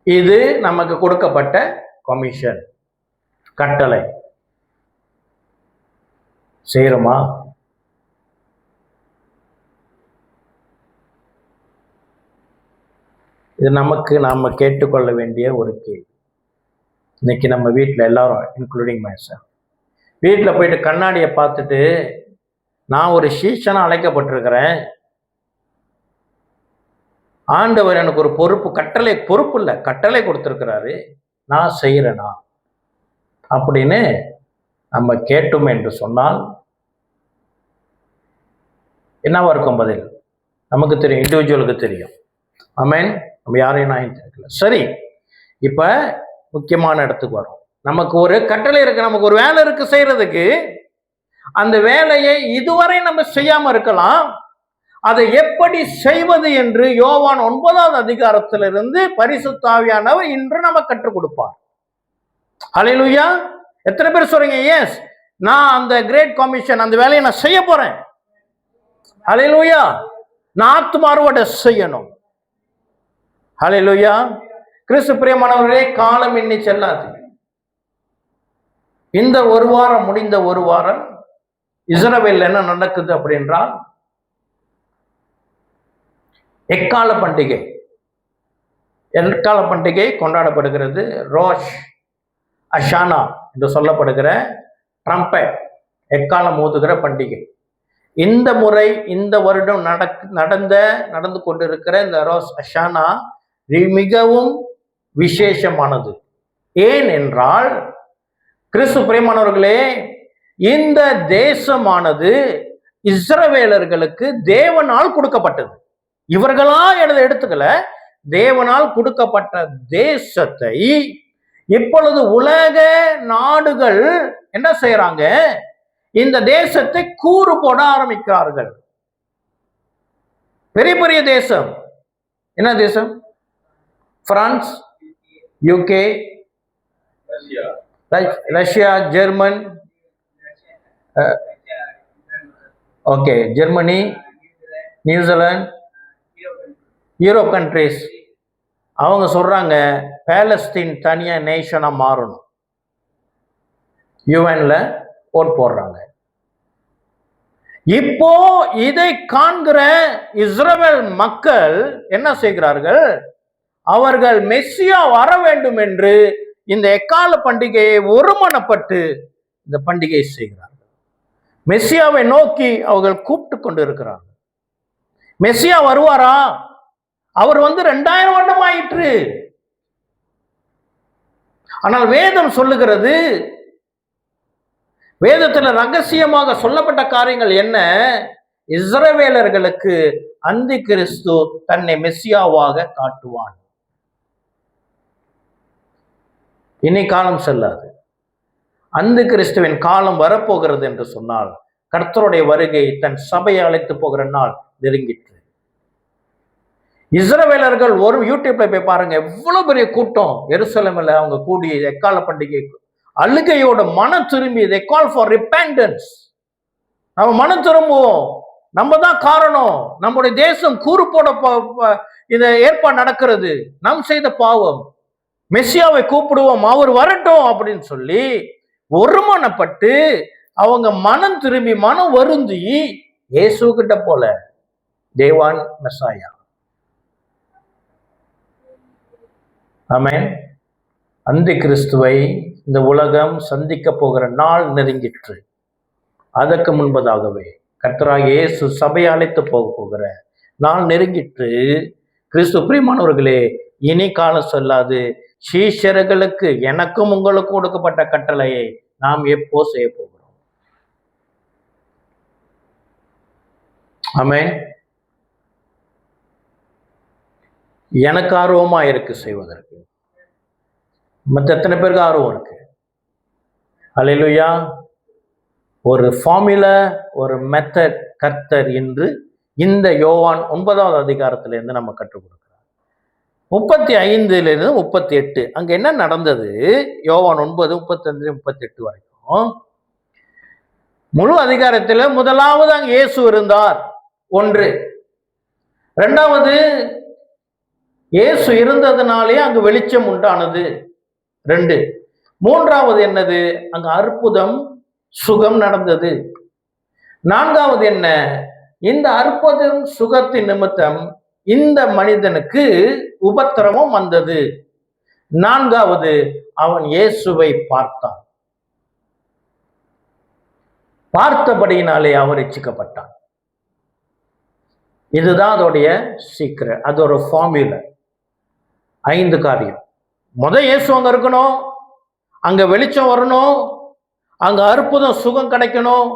இது நமக்கு கொடுக்கப்பட்ட கமிஷன், கட்டளை. செய்யறோமா? இது நமக்கு நாம கேட்டுக்கொள்ள வேண்டிய ஒரு கேள்வி. இன்னைக்கு நம்ம வீட்டில் எல்லாரும், இன்க்ளூடிங் மை செல்ஃப், வீட்டில் போயிட்டு கண்ணாடியை பார்த்துட்டு நான் ஒரு சீஷனா அழைக்கப்பட்டிருக்கிறேன், ஆண்டவர் எனக்கு ஒரு பொறுப்பு இல்லை கட்டளை கொடுத்திருக்கிறாரு, நான் செய்யறேனா அப்படின்னு நம்ம கேட்டோம் என்று சொன்னால் என்னவா இருக்கும் பதில்? நமக்கு தெரியும், இண்டிவிஜுவலுக்கு தெரியும். ஆமென். நம்ம யாரையும் நான் தெரியல. சரி, இப்ப முக்கியமான இடத்துக்கு வரும். நமக்கு ஒரு கட்டளை இருக்கு, நமக்கு ஒரு வேலை இருக்கு செய்யறதுக்கு. அந்த வேலையை இதுவரை நம்ம செய்யாம இருக்கலாம். அதை எப்படி செய்வது என்று யோவான் 9வது அதிகாரத்திலிருந்து பரிசுத்த ஆவியானவர் இன்று நம்ம கற்றுக் கொடுப்பார். ஹல்லேலூயா. எத்தனை பேர் சொல்றீங்க, எஸ் நான் அந்த கிரேட் கமிஷன் அந்த வேலையை நான் செய்ய போறேன்? ஹல்லேலூயா. நான் ஆத்தும அறுவடை செய்யணும். ஹல்லேலூயா. கிறிஸ்து பிரியமானவர்களே, காலம் எண்ணி செல்லாது. இந்த ஒரு வாரம் முடிந்த ஒரு வாரம் இஸ்ரவேல் என்ன நடக்குது அப்படின்றால், எக்கால பண்டிகை. எக்கால பண்டிகை கொண்டாடப்படுகிறது. ரோஷ் அஷானா என்று சொல்லப்படுகிற ட்ரம்பட், எக்காலம் ஊதுகிற பண்டிகை. இந்த முறை இந்த வருடம் நடந்து கொண்டிருக்கிற இந்த ரோஷ் அஷானா மிகவும் விசேஷமானது. ஏன் என்றால், கிறிஸ்து பிரியமானவர்களே, இந்த தேசமானது இஸ்ரவேலர்களுக்கு தேவனால் கொடுக்கப்பட்டது. இவர்களா எடுத்துக்கல, தேவனால் கொடுக்கப்பட்ட தேசத்தை இப்பொழுது உலக நாடுகள் என்ன செய்யறாங்க? இந்த தேசத்தை கூறு போட ஆரம்பிக்கிறார்கள். பெரிய பெரிய தேசம். என்ன தேசம்? France, UK, Russia, German, okay, Germany, New Zealand, Europe countries. அவங்க சொல்றாங்க பாலஸ்தீன் தனியா நேஷனா மாறணும். யுஎன்ல ஓட் போடுறாங்க. இப்போ இதை காண்கிற இஸ்ரவேல் மக்கள் என்ன செய்கிறார்கள்? அவர்கள் மெஸ்ஸியா வர வேண்டும் என்று இந்த எக்கால பண்டிகையை ஒருமனப்பட்டு இந்த பண்டிகையை செய்கிறார்கள். மெஸ்ஸியாவை நோக்கி அவர்கள் கூப்பிட்டு கொண்டு இருக்கிறார்கள். மெஸ்ஸியா வருவாரா? அவர் 2000 வருடம் ஆயிற்று. ஆனால் வேதம் சொல்லுகிறது, வேதத்தில் ரகசியமாக சொல்லப்பட்ட காரியங்கள் என்ன? இஸ்ரவேலர்களுக்கு அந்தி கிறிஸ்து தன்னை மெஸ்ஸியாவாக காட்டுவான். இனி காலம் செல்லாது. அந்தி கிறிஸ்துவின் காலம் வரப்போகிறது என்று சொன்னால் கர்த்தருடைய வருகை தன் சபையை அழைத்து போகிற நாள் நெருங்கிற்று. இஸ்ரவேலர்கள் ஒரு யூடியூப்ல போய் பாருங்க, எவ்வளவு பெரிய கூட்டம் எருசலேமில் அவங்க கூடி எக்கால பண்டிகை அழுகையோட மனம் திரும்பி, they call for repentance. நம்ம மனம் திரும்புவோம். நம்ம தான் காரணம். நம்முடைய தேசம் கூறு போட இந்த ஏற்பாடு நடக்கிறது. நாம் செய்த பாவம். மெஸ்ஸியாவை கூப்பிடுவோம், அவர் வரட்டும் அப்படின்னு சொல்லி ஒருமனப்பட்டு அவங்க மனம் திரும்பி மனம் வருந்தி இயேசு கிட்ட போல தேவான் மெஸ்ஸாயா. ஆமென். அந்தி கிறிஸ்துவை இந்த உலகம் சந்திக்க போகிற நாள் நெருங்கிற்று. அதற்கு முன்பதாகவே கர்த்தராகிய இயேசு சபையை அழைத்து போகிற நாள் நெருங்கிற்று. கிறிஸ்து பிரியமானவர்களே, இனி காலம் சொல்லாது. சீஷர்களுக்கு எனக்கும் உங்களுக்கு கொடுக்கப்பட்ட கட்டளையை நாம் எப்போ செய்ய போகிறோம்? ஆமென். எனக்கு ஆர்வமா இருக்கு செய்வதற்கு. மற்ற எத்தனை பேருக்கு ஆர்வம் இருக்கு? அல்லேலூயா. ஒரு ஃபார்முலா, ஒரு மெத்தட் கர்த்தர் என்று இந்த யோவான் 9வது அதிகாரத்திலிருந்து நம்ம கற்றுக் கொடுக்கிறோம். 35 38 அங்க என்ன நடந்தது? யோவான் 9 35 38 வரைக்கும் முழு அதிகாரத்தில் முதலாவது அங்கு இயேசு இருந்தார். 1. 2வது, இயேசு இருந்ததுனாலே அங்கு வெளிச்சம் உண்டானது. 2. 3வது என்னது? அங்கு அற்புதம் சுகம் நடந்தது. 4வது என்ன? இந்த அற்புதம் சுகத்தின் நிமித்தம் இந்த மனிதனுக்கு உபத்திரவம் வந்தது. 4வது, அவன் இயேசுவை பார்த்தான். பார்த்தபடியினாலே அவன் ரட்சிக்கப்பட்டான். இதுதான் அதோடைய சீக்கிரம். அது ஒரு ஃபார்முலா. 5 காரியம். இயேசு அங்க இருக்கணும், அங்க வெளிச்சம் வரணும், அங்க அற்புதம் சுகம் கிடைக்கணும்,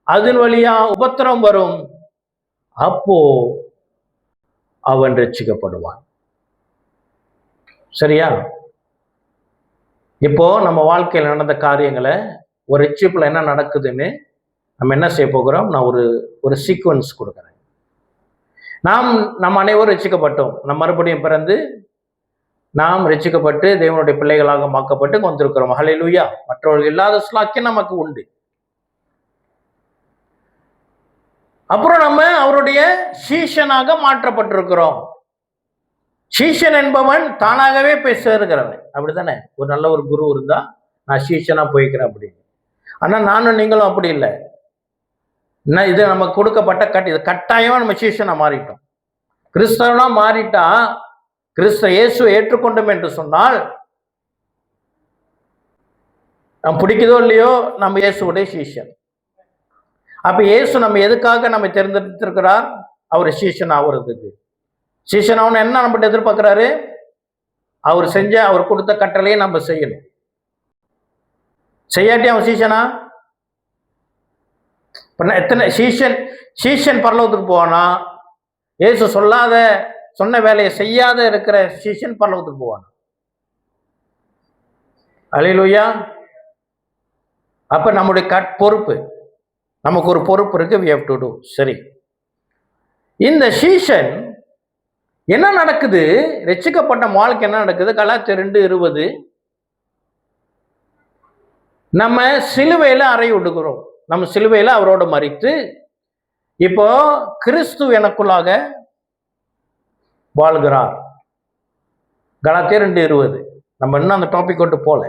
அதன் வழியா உபத்திரம் வரும், அப்போ அவன் ரட்சிக்கப்படுவான். சரியா? இப்போ நம்ம வாழ்க்கையில் நடந்த காரியங்களை ஒரு ரட்சிப்புல என்ன நடக்குதுன்னு நம்ம என்ன செய்ய போகிறோம்? நான் ஒரு சீக்வன்ஸ் கொடுக்குறேன். நம்ம அனைவரும் ரட்சிக்கப்பட்டோம். நம்ம மறுபடியும் பிறந்து நாம் ரட்சிக்கப்பட்டு தேவனுடைய பிள்ளைகளாக மாக்கப்பட்டு வந்திருக்கிறோம். ஹல்லேலூயா. மற்றவர்கள் இல்லாத ஸ்லாக்கியம் நமக்கு உண்டு. அப்புறம் நம்ம அவருடைய சீஷனாக மாற்றப்பட்டிருக்கிறோம். சீஷன் என்பவன் தானாகவே போய் சேருகிறவன். அப்படித்தானே? ஒரு நல்ல ஒரு குரு இருந்தா நான் சீஷனா போய்க்கிறேன் அப்படின்னு. ஆனா நானும் நீங்களும் அப்படி இல்லை. இது நமக்கு கொடுக்கப்பட்ட இது கட்டாயமா நம்ம சீஷனா மாறிட்டோம். கிறிஸ்தவனா மாறிட்டா, கிறிஸ்து இயேசு ஏற்றுக்கொண்டோம் என்று சொன்னால், நம்ம பிடிக்குதோ இல்லையோ நம்ம இயேசுடைய சீஷன். அப்ப இயேசு நம்ம எதுக்காக நம்ம தேர்ந்தெடுத்திருக்கிறார்? அவர் சீஷன் ஆகுறதுக்கு. சீஷன் அவன் என்ன நம்ம எதிர்பார்க்கிறாரு? அவர் கொடுத்த கட்டளையை நம்ம செய்யணும். செய்யாட்டி அவன் சீஷனா? எத்தனை சீஷன் பரலோகத்துக்கு போவானா? இயேசு சொன்ன வேலையை செய்யாத இருக்கிற சீஷன் பரலோகத்துக்கு போவானா? அல்லேலூயா. அப்ப நம்முடைய பொறுப்பு, நமக்கு ஒரு பொறுப்பு இருக்கு. we have to do. சரி, இந்த சீஷன் என்ன நடக்குது? ரட்சிக்கப்பட்ட வாழ்க்கை என்ன நடக்குது? கலாத்தியர் 2:20 நம்ம சிலுவையில அறை விடுகிறோம். நம்ம சிலுவையில அவரோட மரித்து இப்போ கிறிஸ்து எனக்குள்ளாக வாழ்கிறார். கலாத்தியர் 2:20. நம்ம இன்னும் அந்த டாபிக் கொண்டு போல.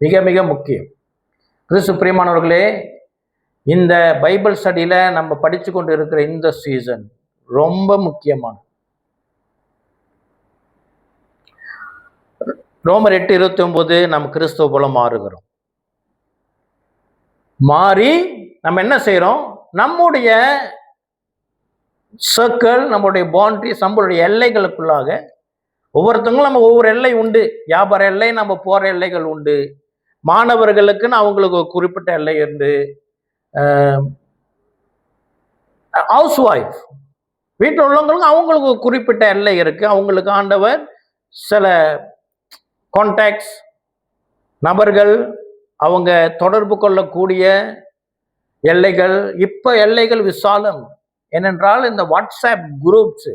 மிக மிக முக்கியம். கிறிஸ்து பிரியமானவர்களே, இந்த பைபிள் ஸ்டடியில நம்ம படிச்சு கொண்டு இருக்கிற இந்த சீசன் ரொம்ப முக்கியமான. ரோமர் 8:29 நம்ம கிறிஸ்துவ போல மாறுகிறோம். மாறி நம்ம என்ன செய்யறோம்? நம்முடைய சர்க்கிள், நம்முடைய பவுண்டரிஸ், நம்மளுடைய எல்லைகளுக்குள்ளாக ஒவ்வொருத்தவங்களும் நம்ம ஒவ்வொரு எல்லை உண்டு. வியாபார எல்லை, நம்ம போற எல்லைகள் உண்டு. மாணவர்களுக்குன்னு அவங்களுக்கு ஒரு குறிப்பிட்ட எல்லை உண்டு. ஹவுஸ் ஒய்ஃப் வீட்டில் உள்ளவங்களுக்கு அவங்களுக்கு ஒரு குறிப்பிட்ட எல்லை இருக்கு. அவங்களுக்கு ஆண்டவர் சில கான்டாக்ட்ஸ், நபர்கள், அவங்க தொடர்பு கொள்ளக்கூடிய எல்லைகள். இப்ப எல்லைகள் விசாலம். ஏனென்றால் இந்த வாட்ஸ்அப் குரூப்ஸ்,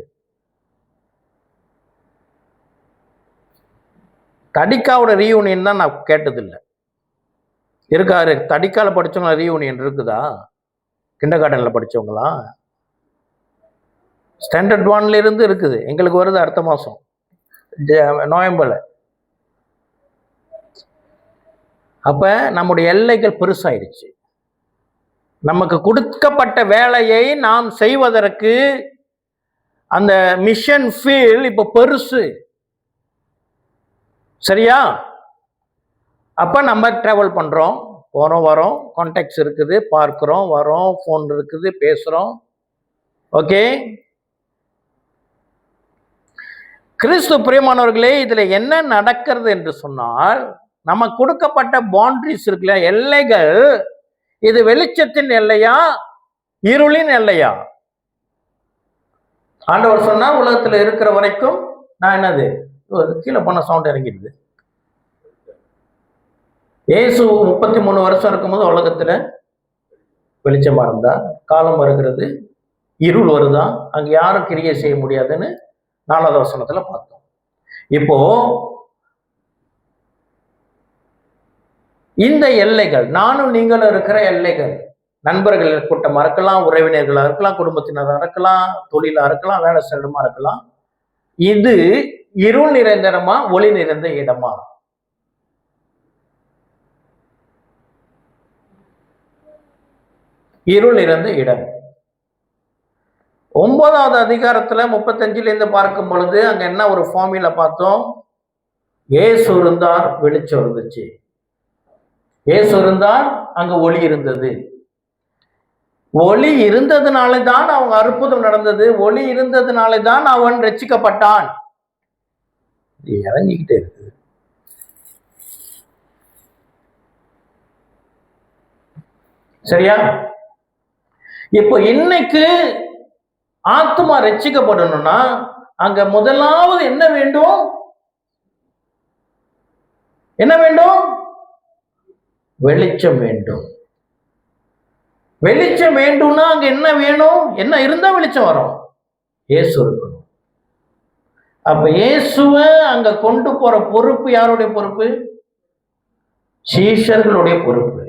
தடிக்காவோட ரீயூனியன் தான் நான் கேட்டதில்லை. இருக்காரு தடிக்கால படிச்சவங்க ரீயூனியன் இருக்குதா? கிண்டர் கார்டன்ல படிச்சவங்களா? ஸ்டாண்டர்ட் 1ல இருந்து இருக்குது. எங்களுக்கு வருது அடுத்த மாசம் நவம்பர்ல. அப்ப நம்முடைய எல்லைகள் பெருசாயிடுச்சு. நமக்கு கொடுக்கப்பட்ட வேலையை நாம் செய்வதற்கு அந்த மிஷன் ஃபீல்ட் இப்ப பெருசு. சரியா? அப்ப நம்ம டிராவல் பண்றோம், போறோம், வரோம், கான்டாக்ட்ஸ் இருக்குது, பார்க்கிறோம், வரோம், போன் இருக்குது, பேசுறோம். ஓகே, கிறிஸ்து பிரியமானவர்களே, இதுல என்ன நடக்கிறது என்று சொன்னால், நமக்கு கொடுக்கப்பட்ட பவுண்டரிஸ் இருக்குல்ல, எல்லைகள், இது வெளிச்சத்தின் எல்லையா, இருளின் எல்லையா? ஆண்டவர் சொன்னா உலகத்துல இருக்கிற வரைக்கும் நான் என்னது, கீழே போன சவுண்ட் இறங்கிடுது. இயேசு 33 வருஷம் இருக்கும்போது உலகத்துல வெளிச்சமா இருந்தா, காலம் வருகிறது, இருள் வருதா, அங்க யாரும் கிரியை செய்ய முடியாதுன்னு 4வது வசனத்துல பார்த்தோம். இப்போ இந்த எல்லைகள், நானும் நீங்களும் இருக்கிற எல்லைகள், நண்பர்கள் கூட்டமா இருக்கலாம், உறவினர்களா இருக்கலாம், குடும்பத்தினரா இருக்கலாம், தொழிலா இருக்கலாம், வேலை செய்யணுமா இருக்கலாம். இது இருள் நிறைந்த இடமா, ஒளி நிறைந்த இடமா? இருள் நிறைந்த இடம். 9வது அதிகாரத்துல 35ல இருந்து பார்க்கும் பொழுது அங்க என்ன ஒரு ஃபார்முலா பார்த்தோம்? இயேசு இருந்தார், வெளிச்சம் இருந்துச்சு. இயேசு இருந்தார், அங்க ஒளி இருந்தது. ஒளி இருந்ததுனால தான் அவங்க அற்புதம் நடந்தது. ஒளி இருந்ததுனால தான் அவன் ரட்சிக்கப்பட்டான். இறங்கிக்கிட்டே இருக்கு. சரியா? இப்போ இன்னைக்கு ஆத்மா ரட்சிக்கப்படணும்னா அங்க முதலாவது என்ன வேண்டும்? என்ன வேண்டும்? வெளிச்சம் வேண்டும். வெளிச்சம் வேண்டும்னா அங்க என்ன வேணும்? என்ன இருந்தா வெளிச்சம் வரும்? இயேசு இருக்கணும். அப்ப இயேசுவை அங்க கொண்டு போற பொறுப்பு யாருடைய பொறுப்பு? சீஷர்களுடைய பொறுப்பு.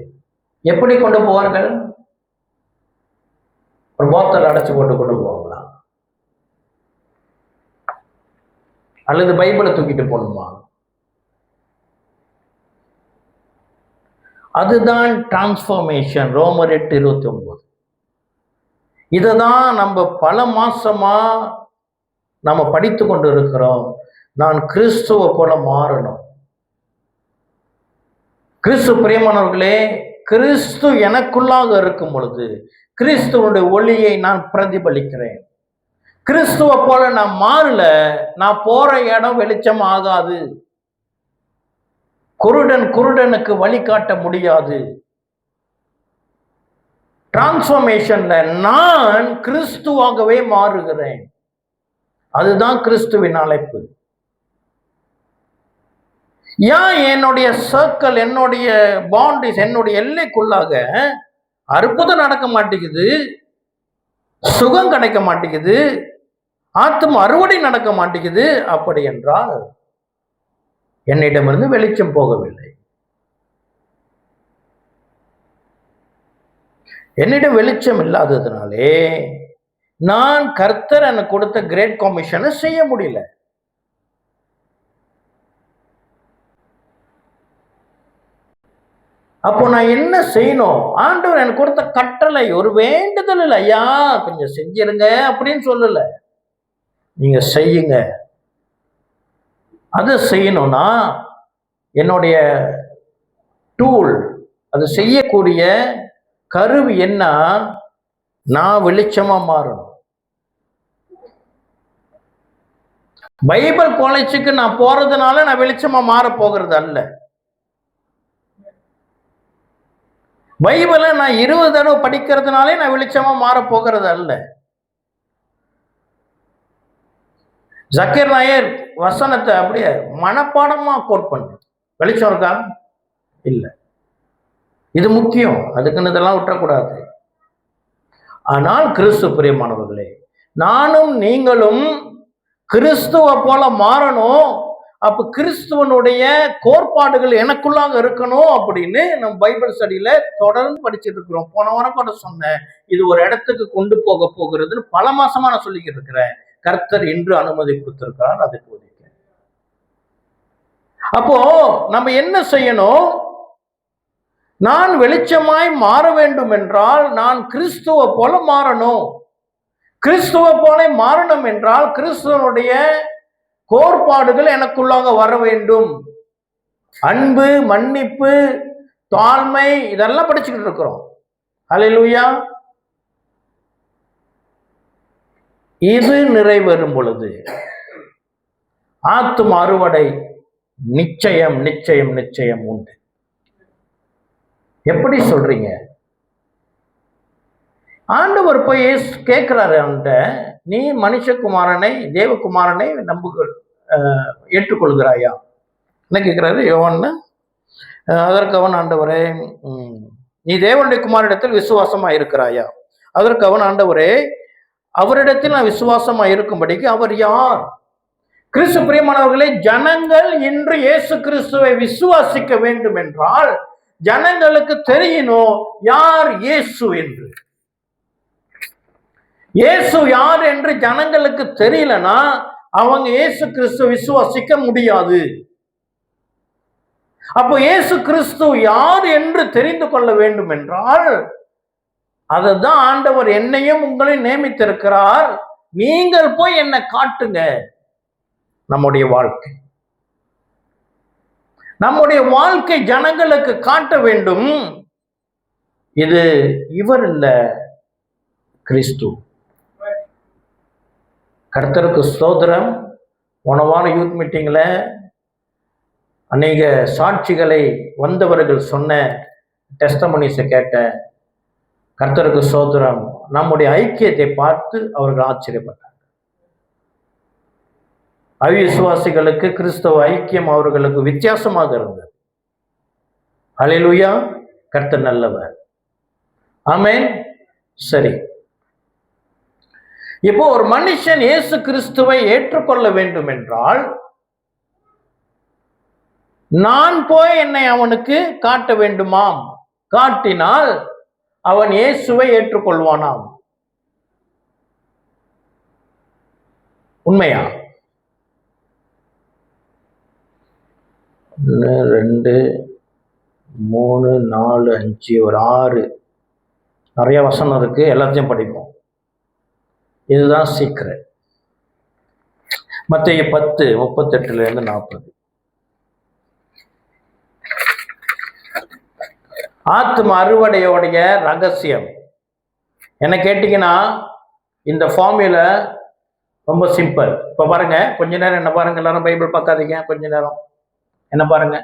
எப்படி கொண்டு போவார்கள்? ஒரு போத்தல் அடைச்சு போட்டு கொண்டு போவாங்களா? அல்லது பைபிளை தூக்கிட்டு போகணுமா? அதுதான் டிரான்ஸ்ஃபர்மேஷன். ரோமர் 8:29. இததான் நம்ம பல மாசமா நம்ம படித்து கொண்டு இருக்கிறோம். நான் கிறிஸ்துவ போல மாறணும். கிறிஸ்து பிரியமானவர்களே, கிறிஸ்து எனக்குள்ளாக இருக்கும் பொழுது கிறிஸ்துவனுடைய ஒளியை நான் பிரதிபலிக்கிறேன். கிறிஸ்துவ போல நான் மாறல, நான் போற இடம் வெளிச்சம் ஆகாது. குருடனுக்கு வழிகாட்ட முடியாது. டிரான்ஸ்ஃபர்மேஷன்ல நான் கிறிஸ்துவாகவே மாறுகிறேன். அதுதான் கிறிஸ்துவின் அழைப்பு. ஏன் என்னுடைய சர்க்கிள், என்னுடைய பவுண்டரிஸ், என்னுடைய எல்லைக்குள்ளாக அற்புதம் நடக்க மாட்டேங்குது, சுகம் கிடைக்க மாட்டேங்குது, ஆத்ம அறுவடை நடக்க மாட்டேங்குது? அப்படி என்றால் என்னிடமிருந்து வெளிச்சம் போகவில்லை. என்னிடம் வெளிச்சம் இல்லாததுனாலே நான் கர்த்தர் எனக்கு கொடுத்த கிரேட் கமிஷனை செய்ய முடியல. அப்போ நான் என்ன செய்யணும்? ஆண்டவர் எனக்கு கொடுத்த கட்டளை ஒரு வேண்டுதல் இல்லை, ஐயா கொஞ்சம் செஞ்சிருங்க அப்படின்னு சொல்லல, நீங்க செய்யுங்க. அது செய்யணும்னா என்னுடைய டூல், அது செய்யக்கூடிய கருவி என்ன? நான் வெளிச்சமா மாறணும். பைபிள் காலேஜுக்கு நான் போறதுனால நான் வெளிச்சமா மாற போகிறது அல்ல. பைபிளை நான் 20 தடவை படிக்கிறதுனாலே நான் வெளிச்சமா மாற போகிறது அல்ல. ஜக்கீர் நாயர் வசனத்தை அப்படியே மனப்பாடமா கோட் பண்ற வெளிச்சம் இருக்கா? இல்ல. இது முக்கியம், அதுக்குன்னு இதெல்லாம் விட்டுறக்கூடாது. ஆனால் கிறிஸ்து பிரியமானவர்களே, நானும் நீங்களும் கிறிஸ்துவ போல மாறணும். அப்ப கிறிஸ்துவனுடைய கோட்பாடுகள் எனக்குள்ளாக இருக்கணும் அப்படின்னு நம்ம பைபிள் ஸ்டடியில தொடர்ந்து படிச்சுட்டு இருக்கிறோம். போன வாரம் கூட சொன்னேன், இது ஒரு இடத்துக்கு கொண்டு போக போகிறதுன்னு பல மாசமா நான் சொல்லிக்கிட்டு இருக்கிறேன். கர்த்தர் இன்று அனுமதி கொடுத்திருக்கிறார் அதுக்கு ஒதுக்க. அப்போ நம்ம என்ன செய்யணும்? நான் வெளிச்சமாய் மாற வேண்டும் என்றால் நான் கிறிஸ்துவ போல மாறணும். கிறிஸ்துவ போல மாறணும் என்றால் கிறிஸ்துவனுடைய கோட்பாடுகள் எனக்குள்ளாக வர வேண்டும். அன்பு, மன்னிப்பு, தாழ்மை, இதெல்லாம் படிச்சுக்கிட்டு இருக்கிறோம். ஹல்லேலூயா. இது நிறைவேறும் பொழுது ஆத்தும அறுவடை நிச்சயம் நிச்சயம் நிச்சயம் உண்டு. எப்படி சொல்றீங்க? ஆண்டவர் போய் கேட்கிறாரு அவன்கிட்ட, நீ மனுஷகுமாரனை தேவகுமாரனை ஏற்றுக்கொள்கிறாயா என்ன கேட்கிறாரு யோவான்னு. அதற்கு அவன், ஆண்டவரே நீ தேவனுடைய குமாரிடத்தில் விசுவாசமா இருக்கிறாயா? அதற்கு அவன், ஆண்டவரே அவரிடத்தில் நான் விசுவாசமா இருக்கும்படிக்கு அவர் யார்? கிறிஸ்து பிரியமானவர்களே, ஜனங்கள் இன்று இயேசு கிறிஸ்துவை விசுவாசிக்க வேண்டும் என்றால் ஜனங்களுக்கு தெரியணும் யார் இயேசு என்று. இயேசு யார் என்று ஜனங்களுக்கு தெரியலனா அவங்க இயேசு கிறிஸ்து விசுவாசிக்க முடியாது. அப்போ இயேசு கிறிஸ்து யார் என்று தெரிந்து கொள்ள வேண்டும் என்றால் அதுதான் ஆண்டவர் என்னையும் உங்களையும் நியமித்திருக்கிறார். நீங்கள் போய் என்னை காட்டுங்க. நம்முடைய வாழ்க்கை ஜனங்களுக்கு காட்ட வேண்டும். இது இவர் இல்ல, கிறிஸ்து. கர்த்தருக்கு ஸ்தோத்திரம். போன வாரம் யூத் மீட்டிங்ல அநேக சாட்சிகளை வந்தவர்கள் சொன்ன டெஸ்டமனிஸை கேட்ட கர்த்தருக்கு ஸ்தோத்திரம். நம்முடைய ஐக்கியத்தை பார்த்து அவர்கள் ஆச்சரியப்பட்டார். அவிசுவாசிகளுக்கு கிறிஸ்தவ ஐக்கியம் அவர்களுக்கு வித்தியாசமாக இருந்தது. ஹல்லேலூயா. கர்த்தர் நல்லவர். ஆமென். சரி, இப்போ ஒரு மனுஷன் இயேசு கிறிஸ்துவை ஏற்றுக்கொள்ள வேண்டும் என்றால் நான் போய் என்னை அவனுக்கு காட்ட வேண்டுமாம். காட்டினால் அவன் இயேசுவை ஏற்றுக்கொள்வானாம். உண்மையா? 1 2 3 4 5 ஒரு 6 நிறைய வசனம் இருக்கு, எல்லாத்தையும் படிப்போம். இதுதான் சீக்கிரம். மத்தேயு 10:38-40. ஆத்தும அறுவடையோடைய ரகசியம் என்ன கேட்டீங்கன்னா, இந்த ஃபார்முலா ரொம்ப சிம்பிள். இப்ப பாருங்க, கொஞ்ச நேரம் என்ன பாருங்க, எல்லாரும் பைபிள் பார்க்காதீங்க, கொஞ்ச நேரம் என்ன பாருங்க.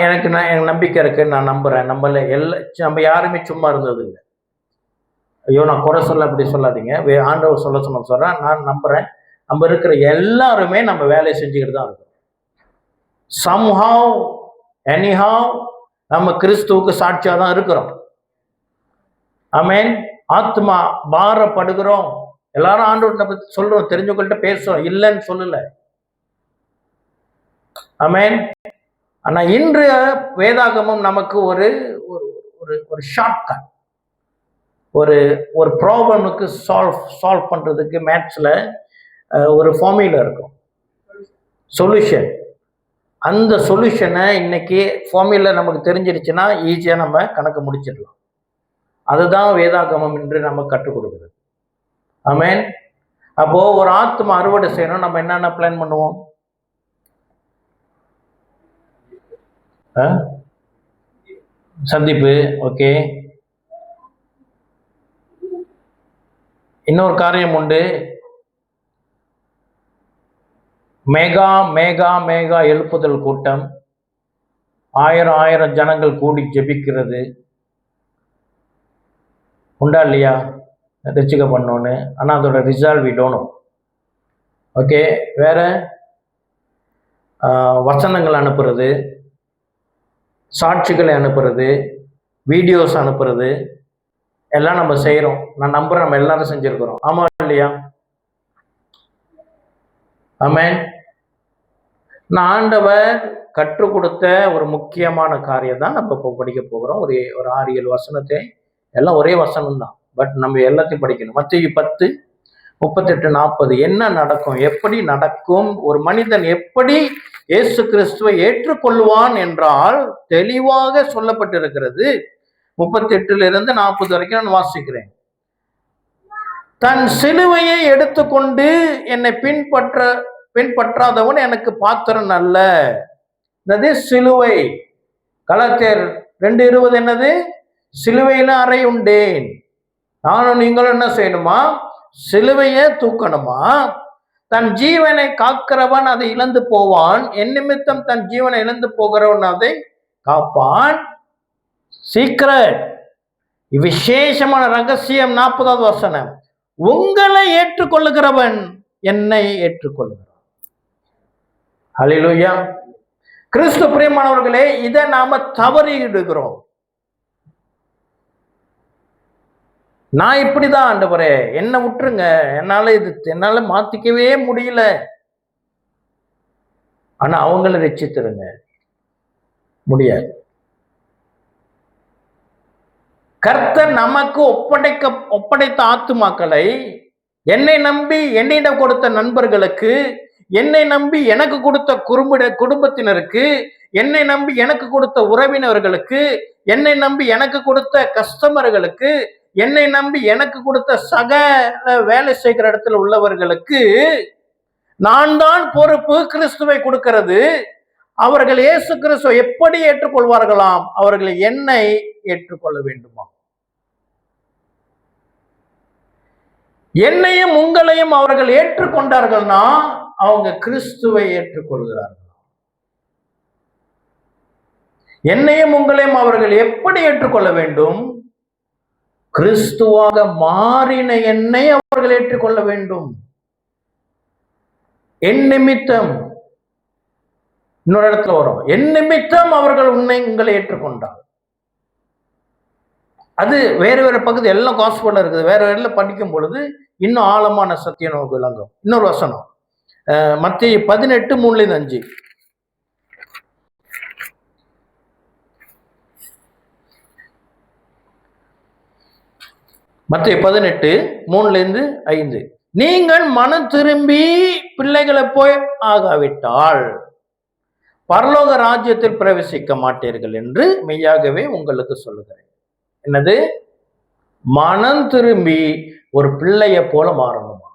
எனக்கு நம்பிக்கை இருக்கு, நான் நம்புறேன். நம்ம யாருமே சும்மா இருந்தது இல்லை. ஐயோ நான் குறை சொல்ல அப்படி சொல்லாதீங்க, ஆண்டவர் சொல்றேன். நான் நம்புறேன், நம்ம இருக்கிற எல்லாருமே நம்ம வேலையை செஞ்சுக்கிட்டு தான் இருக்கோம். சம்ஹவ் எனிஹவ் நம்ம கிறிஸ்துவுக்கு சாட்சியா தான் இருக்கிறோம். ஆமென். ஆத்மா பாரப்படுகிறோம். எல்லாரும் ஆண்டவரை பத்தி சொல்றோம், தெரிஞ்சுக்கிட்ட பேசுறோம், இல்லைன்னு சொல்லல. ஆமென். ஆனா இன்று வேதாகமம் நமக்கு ஒரு ஒரு ஷார்ட்கட், ஒரு ப்ராப்ளமுக்கு சால்வ் பண்றதுக்கு மேத்ஸ்ல ஒரு ஃபார்முலா இருக்கும், சொல்யூஷன். அந்த சொல்யூஷனை இன்னைக்கு ஃபார்முலா நமக்கு தெரிஞ்சிருச்சுன்னா ஈஸியாக நம்ம கணக்கு முடிச்சிடலாம். அதுதான் வேதாகமம் என்று நம்ம கற்றுக் கொடுக்குறது. ஆமென். அப்போ ஒரு ஆத்மா அறுவடை செய்யணும், நம்ம என்னென்ன பிளான் பண்ணுவோம்? சந்திப்பு, ஓகே. இன்னொரு காரியம் உண்டு, மேகா மேகா மேகா எழுப்புதல் கூட்டம், 1000 ஜனங்கள் கூடி ஜெபிக்கிறது உண்டா இல்லையா? ரசிக்க பண்ணோன்னு. ஆனால் அதோட result we don't know. Okay, வேற வசனங்கள் அனுப்புறது, சாட்சிகளை அனுப்புறது, வீடியோஸ் அனுப்புறது எல்லாம் நம்ம செய்கிறோம். நான் நம்புறேன் நம்ம எல்லாரும் செஞ்சிருக்கிறோம். ஆமா இல்லையா? ஆமென். நான் ஆண்டவர் கற்றுக் கொடுத்த ஒரு முக்கியமான காரியம் தான் நம்ம இப்போ படிக்க போகிறோம். ஒரு 6-7 வசனத்தை, எல்லாம் ஒரே வசனம் தான், பட் நம்ம எல்லாத்தையும் படிக்கணும். மத்தேயு 10:38-40 என்ன நடக்கும், எப்படி நடக்கும், ஒரு மனிதன் எப்படி இயேசு கிறிஸ்துவை ஏற்றுக்கொள்வான் என்றால் தெளிவாக சொல்லப்பட்டிருக்கிறது. 38-40 வரைக்கும் நான் வாசிக்கிறேன். தன் சிலுவையை எடுத்துக்கொண்டு என்னை பின்பற்றாதவன் எனக்கு பாத்திரன் அல்ல. என்னது சிலுவை? கலாத்தியர் 2:20 என்னது? சிலுவையில அறை உண்டேன். நானும் நீங்களும் என்ன செய்யணுமா? சிலுவையை தூக்கணுமா? தன் ஜீவனை காக்கிறவன் அதை இழந்து போவான், என் நிமித்தம் தன் ஜீவனை இழந்து போகிறவன் அதை காப்பான். சீக்ரெட், விசேஷமான ரகசியம். 40வது வசனம், உங்களை ஏற்றுக்கொள்ளுகிறவன் என்னை ஏற்றுக்கொள்ளுகிறான். ஹல்லேலூயா. கிறிஸ்து பிரியமானவர்களே, இதை நாம தவறிடுகிறோம். நான் இப்படிதான் ஆண்டவரே, என்ன விட்டுருங்க, என்னால மாத்திக்கவே முடியல. ஆனா அவங்கள ரட்சித்திருங்க, முடியாது. கர்த்தர் நமக்கு ஒப்படைத்த ஆத்துமாக்களை, என்னை நம்பி என்னிடம் கொடுத்த நண்பர்களுக்கு, என்னை நம்பி எனக்கு கொடுத்த குடும்பத்தினருக்கு, என்னை நம்பி எனக்கு கொடுத்த உறவினர்களுக்கு, என்னை நம்பி எனக்கு கொடுத்த கஸ்டமர்களுக்கு, என்னை நம்பி எனக்கு கொடுத்த சக வேலை செய்கிற இடத்துல உள்ளவர்களுக்கு நான் தான் பொறுப்பு. கிறிஸ்துவை கொடுக்கிறது. அவர்கள் இயேசு கிறிஸ்துவை எப்படி ஏற்றுக்கொள்வார்களாம்? அவர்கள் என்னை ஏற்றுக்கொள்ள வேண்டுமா? என்னையும் உங்களையும் அவர்கள் ஏற்றுக்கொண்டார்கள்னா அவங்க கிறிஸ்துவை ஏற்றுக்கொள்கிறார்கள். என்னையும் உங்களையும் அவர்கள் எப்படி ஏற்றுக்கொள்ள வேண்டும்? கிறிஸ்துவாக மாறின என்னை அவர்கள் ஏற்றுக்கொள்ள வேண்டும். என் நிமித்தம், இன்னொரு இடத்துல வரும், என் நிமித்தம் அவர்கள் உங்களை ஏற்றுக்கொண்டார். அது வேறு வேறு பகுதி எல்லாம் காஸ்பல்ல இருக்குது. வேற வேற படிக்கும் பொழுது இன்னும் ஆழமான சத்தியம் நமக்கு விளங்கும். இன்னொரு வசனம், மத்தேயு 18:3-5. மத்தேயு 18:3-5. நீங்கள் மனம் திரும்பி பிள்ளைகளை போய் ஆகாவிட்டால் பரலோக ராஜ்யத்தில் பிரவேசிக்க மாட்டீர்கள் என்று மெய்யாகவே உங்களுக்கு சொல்லுகிறேன். என்னது? மனம் திரும்பி ஒரு பிள்ளைய போல மாறணுமா?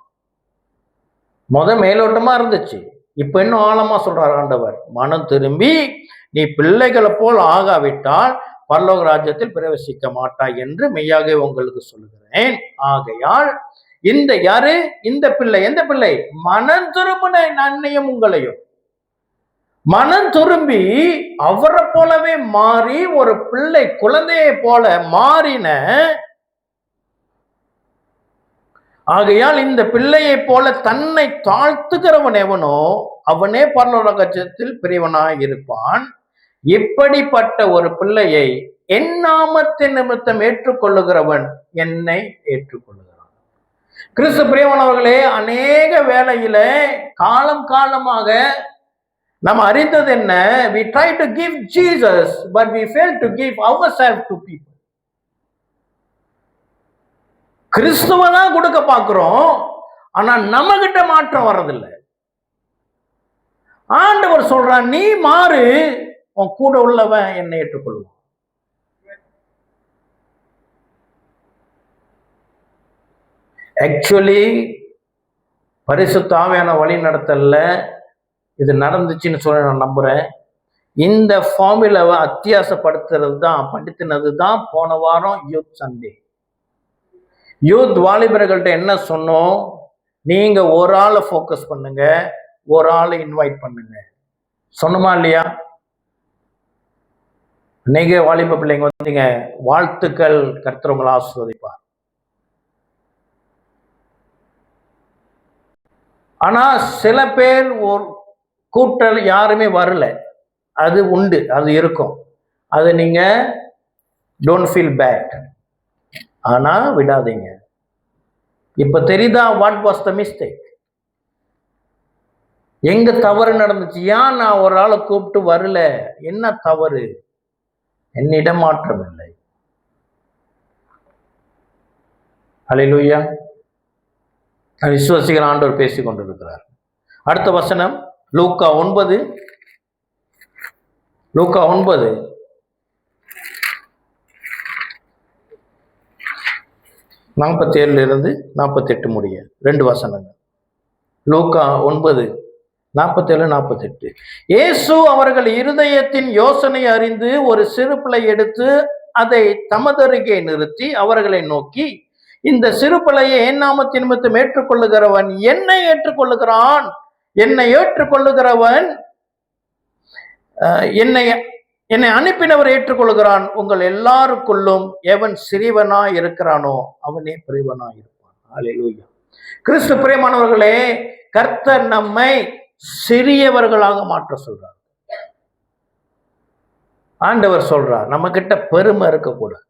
மேலோட்டமா இருந்துச்சு, இப்ப இன்னும் ஆழமா சொல்றார் ஆண்டவர். மனம் திரும்பி நீ பிள்ளைகளை போல் ஆகாவிட்டால் பரலோக ராஜ்யத்தில் பிரவேசிக்க மாட்டாய் என்று மெய்யாகவே உங்களுக்கு சொல்லுகிறேன். ஆகையால் இந்த யாரு? இந்த பிள்ளை. எந்த பிள்ளை? மனம் திரும்பின நன்னையும் உங்களையும் மனம் திரும்பி அவரை போலவே மாறி ஒரு பிள்ளை குழந்தையை போல மாறின. ஆகையால் இந்த பிள்ளையை போல தன்னை தாழ்த்துகிறவன் எவனோ அவனே பரலோக ராஜ்யத்தில் பிரியவனாய் இருப்பான். இப்படிப்பட்ட ஒரு பிள்ளையை என் நாமத்தின் நிமித்தம் ஏற்றுக்கொள்ளுகிறவன் என்னை ஏற்றுக்கொள்ளுகிறான். கிறிஸ்து பிரியமானவர்களே, அநேக வேளையில காலமாக நாம் அறிந்தது என்ன? we try to give Jesus but we fail to give ourselves to people. கிறிஸ்துவ தான் கொடுக்க பார்க்கிறோம், ஆனா நம்ம கிட்ட மாற்றம் வர்றதில்லை. ஆண்டவர் சொல்றான், நீ மாறு, உன் கூட உள்ளவன் என்னை ஏற்றுக்கொள்வான். ஆக்சுவலி பரிசுத்த ஆவியான வழி நடத்தல இது நடந்துச்சுன்னு சொல்ல நான் நம்புறேன். இந்த ஃபார்முலாவை அத்தியாசப்படுத்துறது தான், படுத்தினது தான் போன வாரம் யூத் சண்டே. யூத் வாலிபர்கள்ட்ட என்ன சொன்னோம்? நீங்க ஒரு ஆளை ஃபோக்கஸ் பண்ணுங்க, ஒரு ஆளை இன்வைட் பண்ணுங்க. சொன்னோமா இல்லையா? இன்னைக்கு வாலிப பிள்ளைங்க வந்தீங்க, வாழ்த்துக்கள், கர்த்தர் உங்களை ஆசீர்வதிப்பார். ஆனா சில பேர் ஒரு கூட்டல் யாருமே வரல, அது உண்டு, அது இருக்கும். அது நீங்க டோன்ட் ஃபீல் பேட், ஆனா விடாதீங்க. இப்ப தெரியுதா வாட் வாஸ் த மிஸ்டேக்? எங்க தவறு நடந்துச்சு? ஏன் நான் ஒரு ஆளை கூப்பிட்டு வரல? என்ன தவறு? என்னிடம் மாற்றம் இல்லை. அல்லேலூயா. விசுவாசிகள் ஆண்டவர் பேசிக் கொண்டிருக்கிறார். அடுத்த வசனம் லூக்கா 9 47 48 முடிய 2 வசனங்கள். லூக்கா 9:47-48. இயேசு அவர்கள் இருதயத்தின் யோசனை அறிந்து ஒரு சிறு பிள்ளை எடுத்து அதை தமதருகே நிறுத்தி அவர்களை நோக்கி, இந்த சிறு பிள்ளையை என் நாமத்தின் நிமித்தம் ஏற்றுக்கொள்ளுகிறவன் என்னை ஏற்றுக்கொள்ளுகிறான், என்னை ஏற்றுக்கொள்ளுகிறவன் என்னை அனுப்பினவர் ஏற்றுக்கொள்கிறான். உங்கள் எல்லாருக்குள்ளும் எவன் சிறியவனாய் இருக்கிறானோ அவனே பெரியவனாய் இருப்பான். அல்லேலூயா. கிறிஸ்து பிரியமானவர்களே, கர்த்தர் நம்மை சிறியவர்களாக மாற்ற சொல்றார். ஆண்டவர் சொல்றார், நம்ம கிட்ட பெருமை இருக்கக்கூடாது.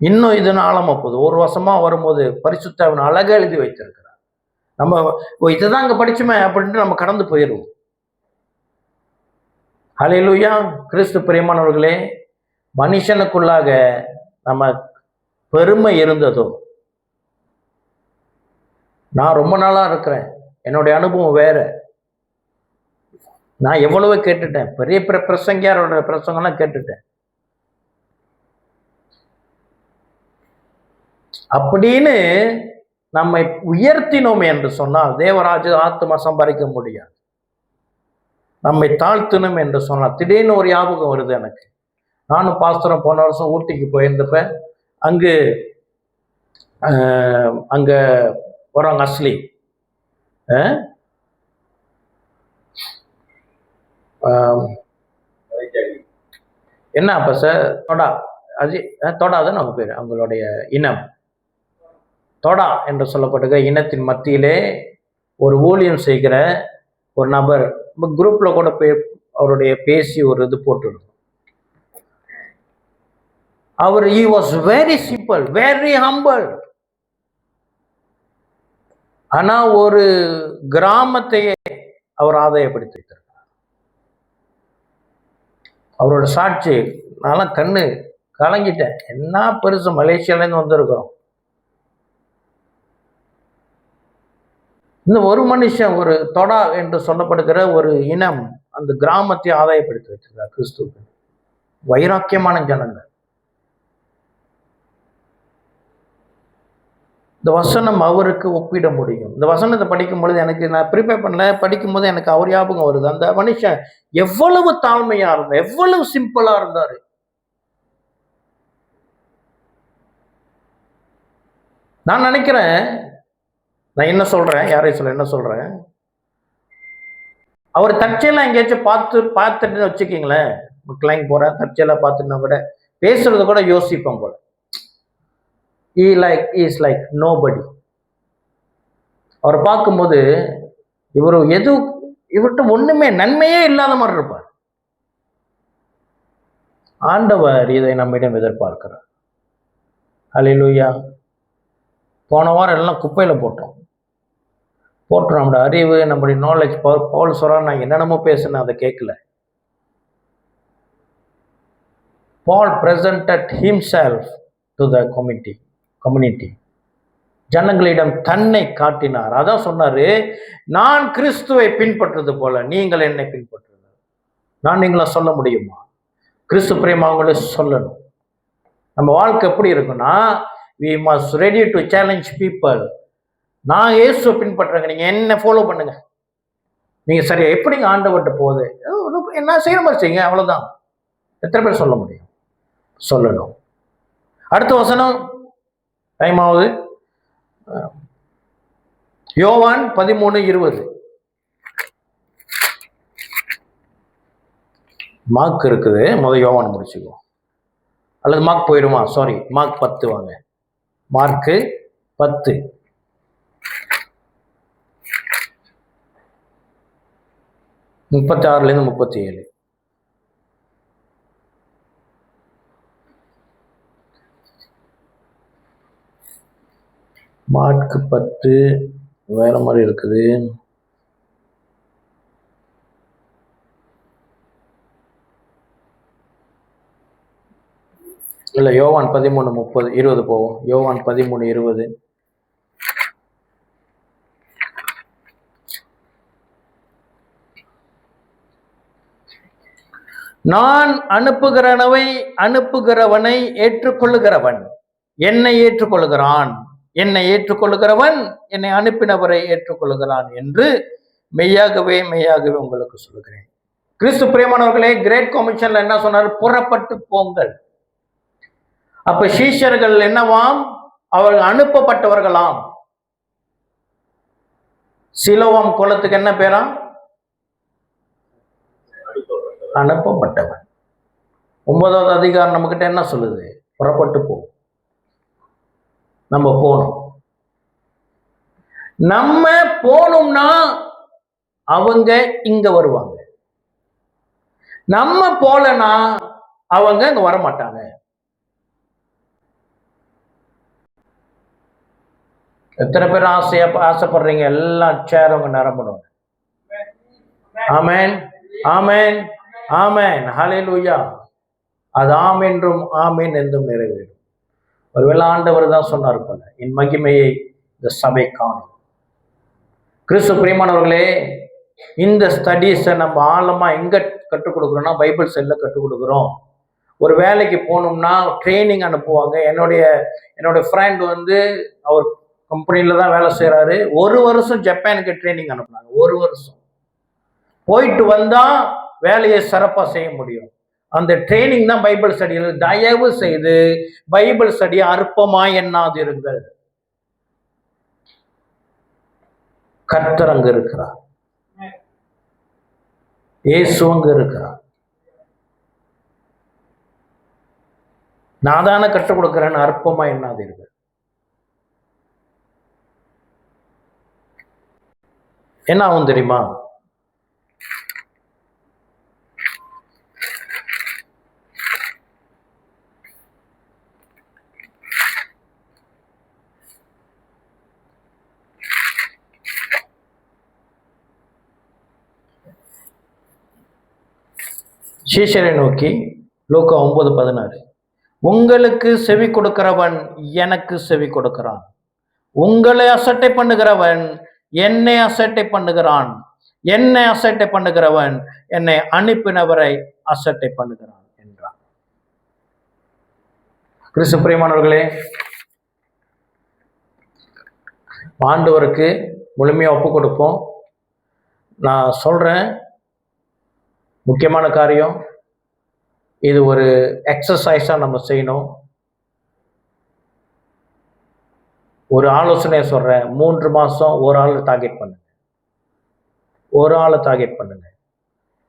இன்னும் இது ஆழமா போகுது. ஒரு வருஷமா வரும்போது பரிசுத்தவன் அழகா எழுதி வைத்திருக்கிறார். நம்ம இதுதான் அங்க படிச்சுமே அப்படின்ட்டு நம்ம கடந்து போயிடுவோம். அல்லேலூயா. கிறிஸ்து பிரியமானவர்களே, மனுஷனுக்குள்ளாக நம்ம பெருமை இருந்ததோ, நான் ரொம்ப நாளா இருக்கிறேன், என்னுடைய அனுபவம் வேற. நான் எவ்வளவு கேட்டுட்டேன், பெரிய பிரசங்கியாரோட பிரசங்கம்லாம் கேட்டுட்டேன். அப்படின்னு நம்மை உயர்த்தினோம் என்று சொன்னால் தேவராஜ ஆத்மா சம்பாதிக்க முடியாது. நம்மை தாழ்த்தணும் என்று சொன்னால், திடீர்னு ஒரு ஞாபகம் வருது எனக்கு. நானும் பாஸ்தரம் போன வருஷம் ஊட்டிக்கு போயிருந்தப்ப அங்க வராங்க அஸ்லி, என்ன அப்ப சார் தொடா தொடாதான் அவங்க பேர், அவங்களுடைய இனம் தொடா என்று சொல்லப்பட்டிருக்க இனத்தின் மத்தியிலே ஒரு ஊழியம் செய்கிற ஒரு நபர் குரூப்ல கூட அவருடைய பேசி ஒரு இது போட்டுருக்கும். அவர் he was very simple, very humble. ஆனா ஒரு கிராமத்தையே அவர் ஆதாயப்படுத்தி வைத்திருக்கிறார். அவரோட சாட்சி நான் கண்ணு கலங்கிட்டேன். என்ன பெருசு, மலேசியாலேருந்து வந்திருக்கிறோம். இந்த ஒரு மனுஷன், ஒரு தொடா என்று சொல்லப்படுகிற ஒரு இனம் அந்த கிராமத்தை ஆதாயப்படுத்தி வச்சிருக்கார். கிறிஸ்துவுக்கு வைராக்கியமான ஜனங்கள். இந்த வசனம் அவருக்கு ஒப்பிட முடியும். இந்த வசனத்தை படிக்கும் பொழுது எனக்கு, நான் ப்ரிப்பேர் பண்ணல, படிக்கும் போது எனக்கு அவர் ஞாபகம் வருது. அந்த மனுஷன் எவ்வளவு தாழ்மையா இருந்தார், எவ்வளவு சிம்பிளா இருந்தாரு. நான் நினைக்கிறேன், நான் என்ன சொல்றேன், யாரையும் சொல்ல, என்ன சொல்றேன், அவர் தற்செயலாம் எங்கேயாச்சும் பார்த்துட்டு வச்சுக்கிங்களேன், கிளைங் போறேன் தற்செயலா பார்த்துன்னா கூட பேசுறது கூட யோசிப்போம் போல. Is like nobody. அவரை பார்க்கும்போது இவர்கிட்ட ஒண்ணுமே நன்மையே இல்லாத மாதிரி இருப்பார். ஆண்டவர் இதை நம்மிடம் எதிர்பார்க்கிறார். அல்லேலூயா. போன வாரம் எல்லாம் குப்பையில போட்டோம். நம்முடைய அறிவு, நம்முடைய நாலேஜ். பவுல் சொல்றான், நான் என்னென்னமோ பேசுனேன், அதை கேட்கல. Paul presented himself to the community. ஜனங்களிடம் தன்னை காட்டினார். அதான் சொன்னாரு, நான் கிறிஸ்துவை பின்பற்றுவது போல நீங்கள் என்னை பின்பற்றுங்கள். நான் நீங்களா சொல்ல முடியுமா? கிறிஸ்து பிரேமம் அவங்களே சொல்லணும். நம்ம வாழ்க்கை எப்படி இருக்குன்னா, we must ready to challenge people. நான் இயேசுவை பின்பற்றுறேங்க, நீங்க என்ன ஃபாலோ பண்ணுங்க. நீங்க சரியா எப்படிங்க ஆண்டவர்கிட்ட போகுது, என்ன செய்யற மாதிரி செய்யுங்க, அவ்வளவுதான். எத்தனை பேர் சொல்ல முடியும்? சொல்லணும். அடுத்த வசனம் டைம் ஆகுது. யோவான் 13:20. மார்க் இருக்குது, முதல் யோவான் முடிச்சுக்கோ. அல்லது மார்க் போயிடுமா? சாரி, மார்க் 10 வாங்க. மார்க்கு 10 36 37. மார்க் 10 வேற மாதிரி இருக்குது. இல்ல, யோவான் 13:30 20 போவோம். யோவான் 13:20. நான் அனுப்புகிறவனை ஏற்றுக்கொள்ளுகிறவன் என்னை ஏற்றுக்கொள்ளுகிறான், என்னை ஏற்றுக்கொள்ளுகிறவன் என்னை அனுப்பினவரை ஏற்றுக்கொள்ளுகிறான் என்று மெய்யாகவே மெய்யாகவே உங்களுக்கு சொல்லுகிறேன். கிறிஸ்து பிரியமானவர்களே, கிரேட் கமிஷன்ல என்ன சொன்னார்? புறப்பட்டு போங்கள். அப்ப சீஷர்கள் என்னவாம்? அவர்கள் அனுப்பப்பட்டவர்களாம். சிலோவாம் குளத்துக்கு என்ன பேரா? அனுப்பப்பட்டவன். 9வது அதிகாரம் நம்ம கிட்ட என்ன சொல்லுது? புறப்பட்டு போ. நம்ம போனோம். நம்ம போனோம்னா அவங்க இங்க வருவாங்க. நம்ம போலனா அவங்க இங்க வரமாட்டாங்க. எத்தனை பேர் ஆசைப்படுறீங்க? எல்லாம் சேர் அவங்க நிரம்பணும். ஆமேன், ஆமேன், ஆமேன், ஹல்லேலூயா. அது ஆம் என்றும் ஆமேன் என்றும் நிறைவேறும். ஒருவேளை ஆண்டவர் தான் சொன்னார் போல, என் மகிமையை இந்த சபை காணும். கிறிஸ்து பிரியமானவர்களே, இந்த ஸ்டடீஸை நம்ம ஆழமா எங்க கற்றுக் கொடுக்குறோம்னா பைபிள் செல்ல கற்றுக் கொடுக்குறோம். ஒரு வேலைக்கு போகணும்னா ட்ரைனிங் அனுப்புவாங்க. என்னோட ஃப்ரெண்ட் அவர் கம்பெனியில தான் வேலை செய்யறாரு. 1 வருஷம் ஜப்பானுக்கு ட்ரைனிங் அனுப்புனாங்க. 1 வருஷம் போயிட்டு வந்தா வேலையை சிறப்பா செய்ய முடியும். அந்த ட்ரைனிங் தான் பைபிள் ஸ்டடியில். தயவு செய்து பைபிள் ஸ்டடி அற்பமாய் எண்ணாதிருங்கள். கர்த்தர் அங்க இருக்கிறார், இயேசு அங்க இருக்கிறார். நான் தானே கற்றுக் கொடுக்கிறேன்னு அற்பமா எண்ணாதீர்கள். என்ன ஆகும் தெரியுமா? சீஷரை நோக்கி லூக்கா 9:16, உங்களுக்கு செவி கொடுக்கிறவன் எனக்கு செவி கொடுக்கிறான், உங்களை அசட்டை பண்ணுகிறவன் என்னை அசட்டை பண்ணுகிறான், என்னை அசட்டை பண்ணுகிறவன் என்னை அனுப்பினவரை அசட்டை பண்ணுகிறான் என்றான். கிறிஸ்து பிரியமானவர்களே, ஆண்டவருக்கு முழுமையா ஒப்பு கொடுப்போம். நான் சொல்றேன், முக்கியமான காரியம் இது. ஒரு எக்ஸசைஸா நம்ம செய்யணும். ஒரு ஆலோசனை சொல்றேன், 3 மாசம் ஒரு ஆள் டார்கெட் பண்ணுங்க. ஒரு ஆளை டார்கெட் பண்ணுங்க.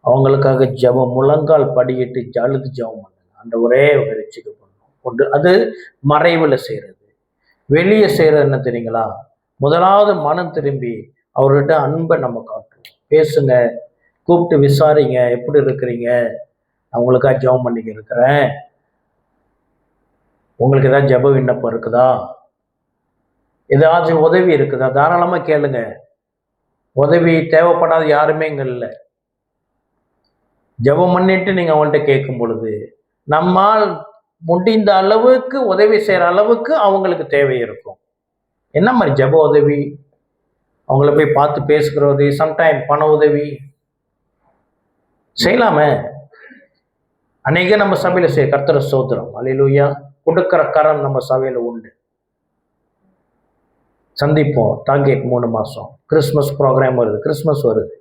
அவங்களுக்காக ஜெபம், முழங்கால் படியிட்டு அழுது ஜெபம் பண்ணுங்க. அந்த ஒரே ஒரு ரட்சிக்க பண்ணணும். அது மறைவுல செய்யறது. வெளியே செய்யறது என்ன தெரியுங்களா? முதலாவது மனம் திரும்பி அவர்கிட்ட அன்பை நம்ம காட்டுறோம். பேசுங்க, கூப்பிட்டு விசாரிங்க, எப்படி இருக்கிறீங்க, நான் உங்களுக்காக ஜெபம் பண்ணிக்க இருக்கிறேன், உங்களுக்கு ஏதாவது ஜெப விண்ணப்பம் இருக்குதா, ஏதாச்சும் உதவி இருக்குதா, தாராளமா கேளுங்க. உதவி தேவைப்படாத யாருமே இங்க இல்லை. ஜெபம் பண்ணிட்டு நீங்க அவங்கள்ட்ட கேட்கும் பொழுது நம்மால் முடிந்த அளவுக்கு உதவி செய்யற அளவுக்கு அவங்களுக்கு தேவை இருக்கும். என்ன மாதிரி ஜப உதவி, அவங்கள போய் பார்த்து பேசுகிற உதவி, சம்டைம் பண உதவி செய்யலாமே. அநேக நம்ம சபையில செய்ய கர்த்தர் ஸ்தோத்திரம், அல்லேலூயா. கொடுக்கிற கரம் நம்ம சபையில உண்டு. சந்திப்போம். டார்கெட் 3 மாசம். கிறிஸ்மஸ் ப்ரோக்ராம் வருது, கிறிஸ்மஸ் வருது.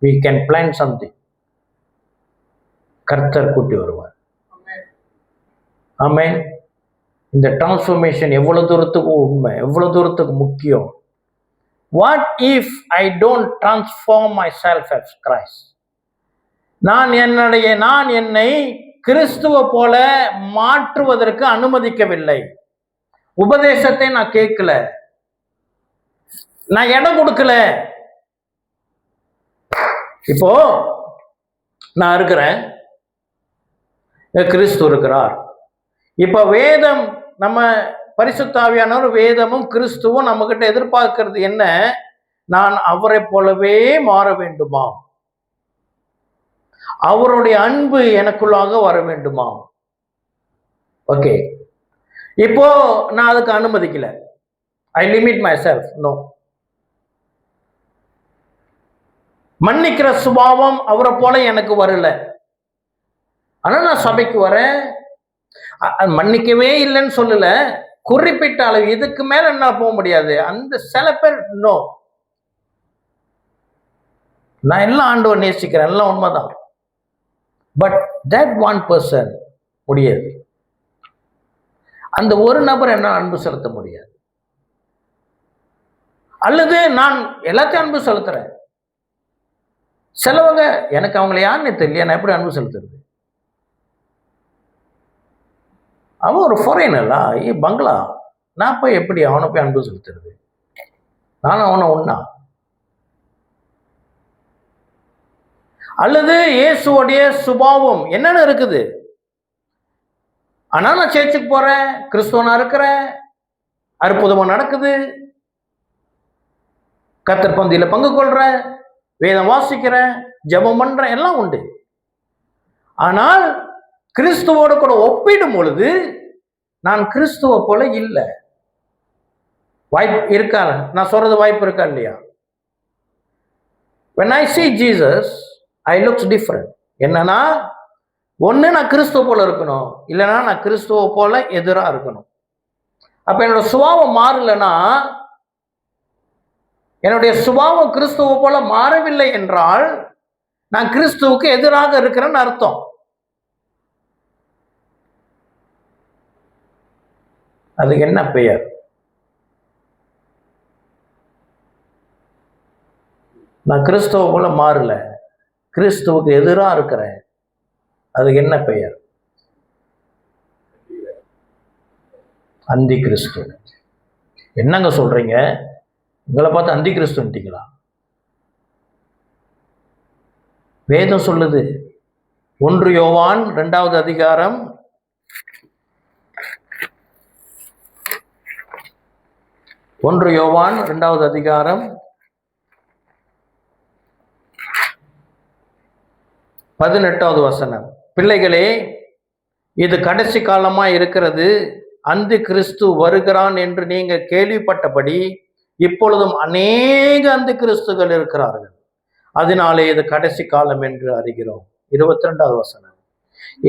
we can plan something. கர்த்தர் கூட்டி வருவார். ஆமென். இந்த டிரான்ஸ்ஃபர்மேஷன் எவ்வளவு தூரத்துக்கு உண்மை, எவ்வளவு தூரத்துக்கு முக்கியம். What if I don't transform my self as Christ? நான் என்னை கிறிஸ்துவ போல மாற்றுவதற்கு அனுமதிக்கவில்லை. உபதேசத்தை நான் கேட்கல, நான் இடம் கொடுக்கல. இப்போ நான் இருக்கிறேன், கிறிஸ்து இருக்கிறார். இப்ப வேதம், நம்ம பரிசுத்த ஆவியானவர் வேதமும் கிறிஸ்துவும் நம்ம கிட்ட எதிர்பார்க்கிறது என்ன? நான் அவரை போலவே மாற வேண்டுமா? அவருடைய அன்பு எனக்குள்ளாக வர வேண்டுமா? ஓகே, இப்போ நான் அதுக்கு அனுமதிக்கல. ஐ லிமிட் மை செல்ஃப். நோ. மன்னிக்கிற சுபாவம் அவரை போல எனக்கு வரல. ஆனா நான் சபைக்கு வரேன், மன்னிக்கவே இல்லைன்னு சொல்லல, குறிப்பிட்ட அளவு, இதுக்கு மேல என்ன போக முடியாது. அந்த சில பேர் நோ, நான் எல்லாம் ஆண்டவர் நேசிக்கிறேன், எல்லாம் உண்மைதான். பட் தட் ஒன் பர்சன் முடியாது. அந்த ஒரு நபர் என்ன அன்பு செலுத்த முடியாது. அல்லது நான் எல்லாத்தையும் அன்பு செலுத்துறேன். சிலவங்க எனக்கு அவங்கள யாருன்னு தெரியல, நான் எப்படி அன்பு செலுத்துறது? அவன் ஒரு ஃபாரினர்லா, பங்களா, நான் போய் எப்படி அவனை போய் அன்பு செலுத்துறது? நானும் அவனை ஒண்ணா? அல்லது இயேசுவோடைய சுபாவம் என்னென்ன இருக்குது? ஆனா நான் சேர்ச்சுக்கு போறேன், கிறிஸ்துவனா இருக்கிறேன், அற்புதமா நடக்குது, கர்த்தர் பந்தியில பங்கு கொள்றேன், வேதம் வாசிக்கிறேன், ஜெபம் பண்றேன், எல்லாம் உண்டு. ஆனால் கிறிஸ்துவோடு கூட ஒப்பிடும் பொழுது நான் கிறிஸ்துவ போல இல்லை. வாய்ப்பு இருக்கா? நான் சொல்றது வாய்ப்பு இருக்கா இல்லையா? when I see Jesus I looks different. என்னன்னா, ஒண்ணு நான் கிறிஸ்துவ போல இருக்கணும், இல்லைன்னா நான் கிறிஸ்துவ போல எதிரா இருக்கணும். அப்ப என்னோட சுபாவம் மாறலன்னா, என்னுடைய சுபாவம் கிறிஸ்துவ போல மாறவில்லை என்றால் நான் கிறிஸ்துவுக்கு எதிராக இருக்கிறேன்னு அர்த்தம். அதுக்கு என்ன பெயர்? நான் கிறிஸ்துவ போல மாறல, கிறிஸ்துவுக்கு எதிராக இருக்கிறேன். அதுக்கு என்ன பெயர்? அந்தி கிறிஸ்து. என்னங்க சொல்றீங்க? உங்களை பார்த்து அந்தி கிறிஸ்துன்ட்டீங்களா? வேதம் சொல்லுது, 1 யோவான் 2வது அதிகாரம் 1 யோவான் 2வது அதிகாரம் 18வது வசனம். பிள்ளைகளே, இது கடைசி காலமா இருக்கிறது, அந்தி கிறிஸ்து வருகிறான் என்று நீங்க கேள்விப்பட்டபடி இப்பொழுதும் அநேக அந்தி கிறிஸ்துகள் இருக்கிறார்கள். அதனாலே இது கடைசி காலம் என்று அறிகிறோம். 22வது வசனம்.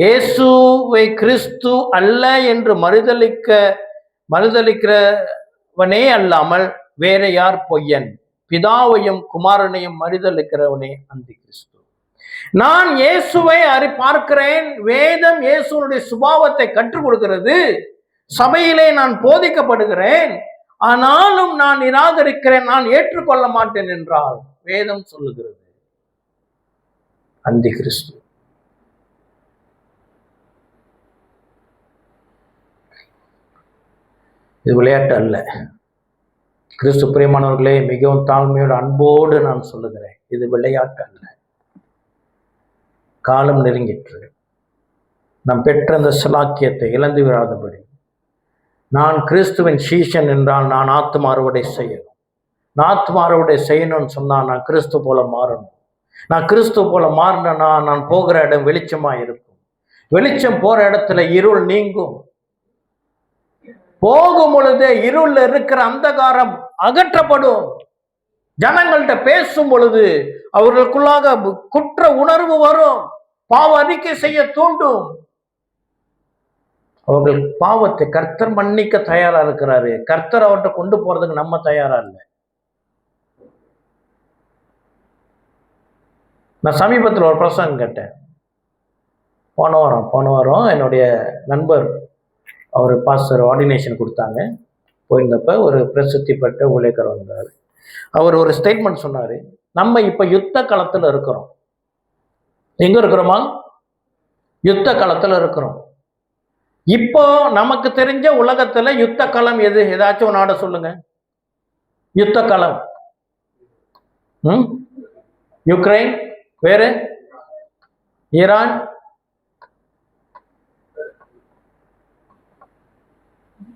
இயேசுவை கிறிஸ்து அல்ல என்று மறுதலிக்கிறவனே அல்லாமல் வேற யார் பொய்யன்? பிதாவையும் குமாரனையும் மறுதலிக்கிறவனே அந்தி கிறிஸ்து. நான் இயேசுவை பார்க்கிறேன். வேதம் இயேசுனுடைய சுபாவத்தை கற்றுக் கொடுக்கிறது. சபையிலே நான் போதிக்கப்படுகிறேன். ஆனாலும் நான் நிராகரிக்கிறேன், நான் ஏற்றுக்கொள்ள மாட்டேன் என்றால் வேதம் சொல்லுகிறது அந்தி கிறிஸ்து. இது விளையாட்டு அல்ல. கிறிஸ்து பிரியமானவர்களே, மிகவும் தாழ்மையோடு அன்போடு நான் சொல்லுகிறேன், இது விளையாட்டு அல்ல. காலம் நெருங்கிற்று. நாம் பெற்ற அந்த சலாக்கியத்தை இழந்து விடாதபடி, நான் கிறிஸ்துவின் சீஷன் என்றால் நான் ஆத்தும அறுவடை செய்யணும். நான் ஆத்தும அறுவடை செய்யணும்னு சொன்னால் நான் கிறிஸ்து போல மாறணும். நான் கிறிஸ்து போல மாறினா நான் போகிற இடம் வெளிச்சமா இருக்கும். வெளிச்சம் போற இடத்துல இருள் நீங்கும். போகும் பொழுதே இருள் இருக்கிற அந்தகாரம் அகற்றப்படும். ஜனங்கள்கிட்ட பேசும் பொழுது அவர்களுக்குள்ளாக குற்ற உணர்வு வரும், பாவ அறிக்கை செய்ய தூண்டும். அவர்கள் பாவத்தை கர்த்தர் மன்னிக்க தயாரா இருக்கிறாரு. கர்த்தர் அவர்கிட்ட கொண்டு போறதுக்கு நம்ம தயாரா இல்லை. நான் சமீபத்தில் ஒரு பிரசங்கம் கேட்டேன். போன வாரம் என்னுடைய நண்பர் அவர் பாஸ்டர் ஆர்டினேஷன் கொடுத்தாங்க. போயிருந்தப்ப ஒரு பிரசித்தி பெற்ற ஊழியக்காரர் வந்தார். அவர் ஒரு ஸ்டேட்மெண்ட் சொன்னார். நம்ம இப்போ யுத்த களத்தில் இருக்கிறோம். எங்க இருக்கிறோமா? யுத்த களத்தில் இருக்கிறோம். இப்போ நமக்கு தெரிஞ்ச உலகத்துல யுத்த களம் எது? ஏதாச்சும் ஒரு நாட சொல்லுங்க. யுத்த களம் யுக்ரைன், வேறு ஈரான்,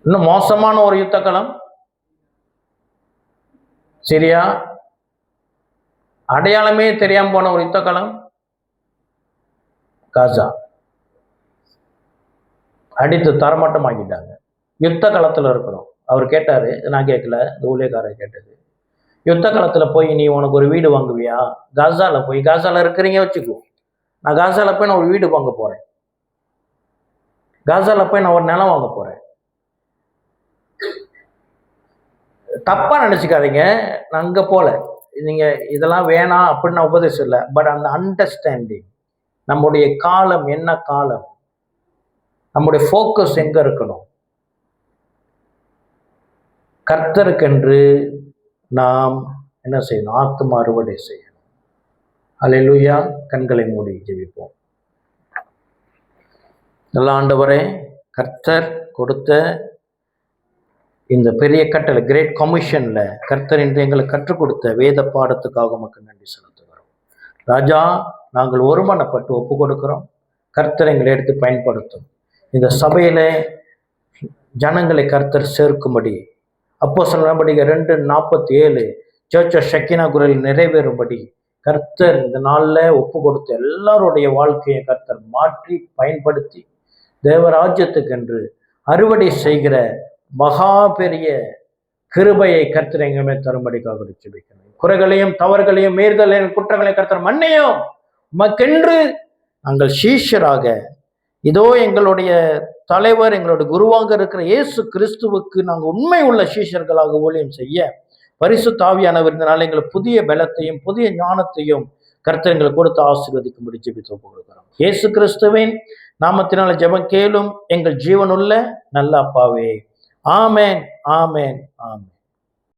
இன்னும் மோசமான ஒரு யுத்த களம் சிரியா, அடையாளமே தெரியாம போன ஒரு யுத்த களம் காசா. அடித்து தரமட்டம் ஆக்கிட்டாங்க. யுத்த களத்தில் இருக்கிறோம். அவர் கேட்டாரு, நான் கேட்கல, இந்த ஊழியக்காரர் கேட்டது. யுத்த களத்தில் போய் நீ உனக்கு ஒரு வீடு வாங்குவியா? காசால போய், காசால இருக்கிறீங்க வச்சுக்கோ, நான் காசால போய் நான் ஒரு வீடு வாங்க போறேன், காசால போய் நான் ஒரு நிலம் வாங்க போறேன். தப்பா நினைச்சுக்காதீங்க, நான் அங்க போல, நீங்க இதெல்லாம் வேணாம் அப்படின்னு நான் உபதேசம் இல்லை. பட் அந்த அண்டர்ஸ்டாண்டிங், நம்முடைய காலம் என்ன காலம், நம்முடைய ஃபோக்கஸ் எங்க இருக்கணும்? கர்த்தருக்கென்று நாம் என்ன செய்யணும்? ஆத்தும அறுவடை செய்யணும். அல்லேலூயா. கண்களை மூடி ஜெபிப்போம். நல்ல ஆண்டவரே, கர்த்தர் கொடுத்த இந்த பெரிய கட்டளை, கிரேட் கமிஷன்ல கர்த்தர் என்று எங்களுக்கு கற்றுக் கொடுத்த வேத பாடத்துக்காக உமக்கு நன்றி செலுத்துகிறோம். ராஜா, நாங்கள் ஒருமனப்பட்டு ஒப்பு கொடுக்கிறோம். கர்த்தர் எங்களை எடுத்து பயன்படுத்தும். இந்த சபையில ஜனங்களை கர்த்தர் சேர்க்கும்படி, அப்போஸ்தலர் நடபடிகள் 2:47 சர்ச் ஆஃப் ஷெக்கினா குரல் நிறைவேறும்படி கர்த்தர் இந்த நாளில் ஒப்பு கொடுத்த எல்லாருடைய வாழ்க்கையை கர்த்தர் மாற்றி பயன்படுத்தி தேவராஜ்யத்துக்கென்று அறுவடை செய்கிற மகா பெரிய கிருபையை கர்த்தர் எங்களுமே தரும்படிக்காக ஜெபிக்கிறோம். குறைகளையும் தவறுகளையும் மீறுதலையும் குற்றங்களை கர்த்தர் மன்னியும். உமக்கென்று நாங்கள் சீஷராக, இதோ எங்களுடைய தலைவர், எங்களுடைய குருவாக இருக்கிற இயேசு கிறிஸ்துவுக்கு நாங்கள் உண்மை உள்ள சீஷர்களாக ஊழியம் செய்ய பரிசுத்த ஆவியானவர் இந்த நாள் எங்களுக்கு புதிய பலத்தையும் புதிய ஞானத்தையும் கர்த்தர் எங்களுக்கு கொடுத்து ஆசீர்வதிக்கும்படி ஜெபித்து ஒப்புக் கொடுக்கிறோம். இயேசு கிறிஸ்துவின் நாமத்தினால ஜெபம் கேளும் எங்கள் ஜீவனுள்ள நல்ல அப்பாவே. ஆமேன், ஆமேன், ஆமேன்.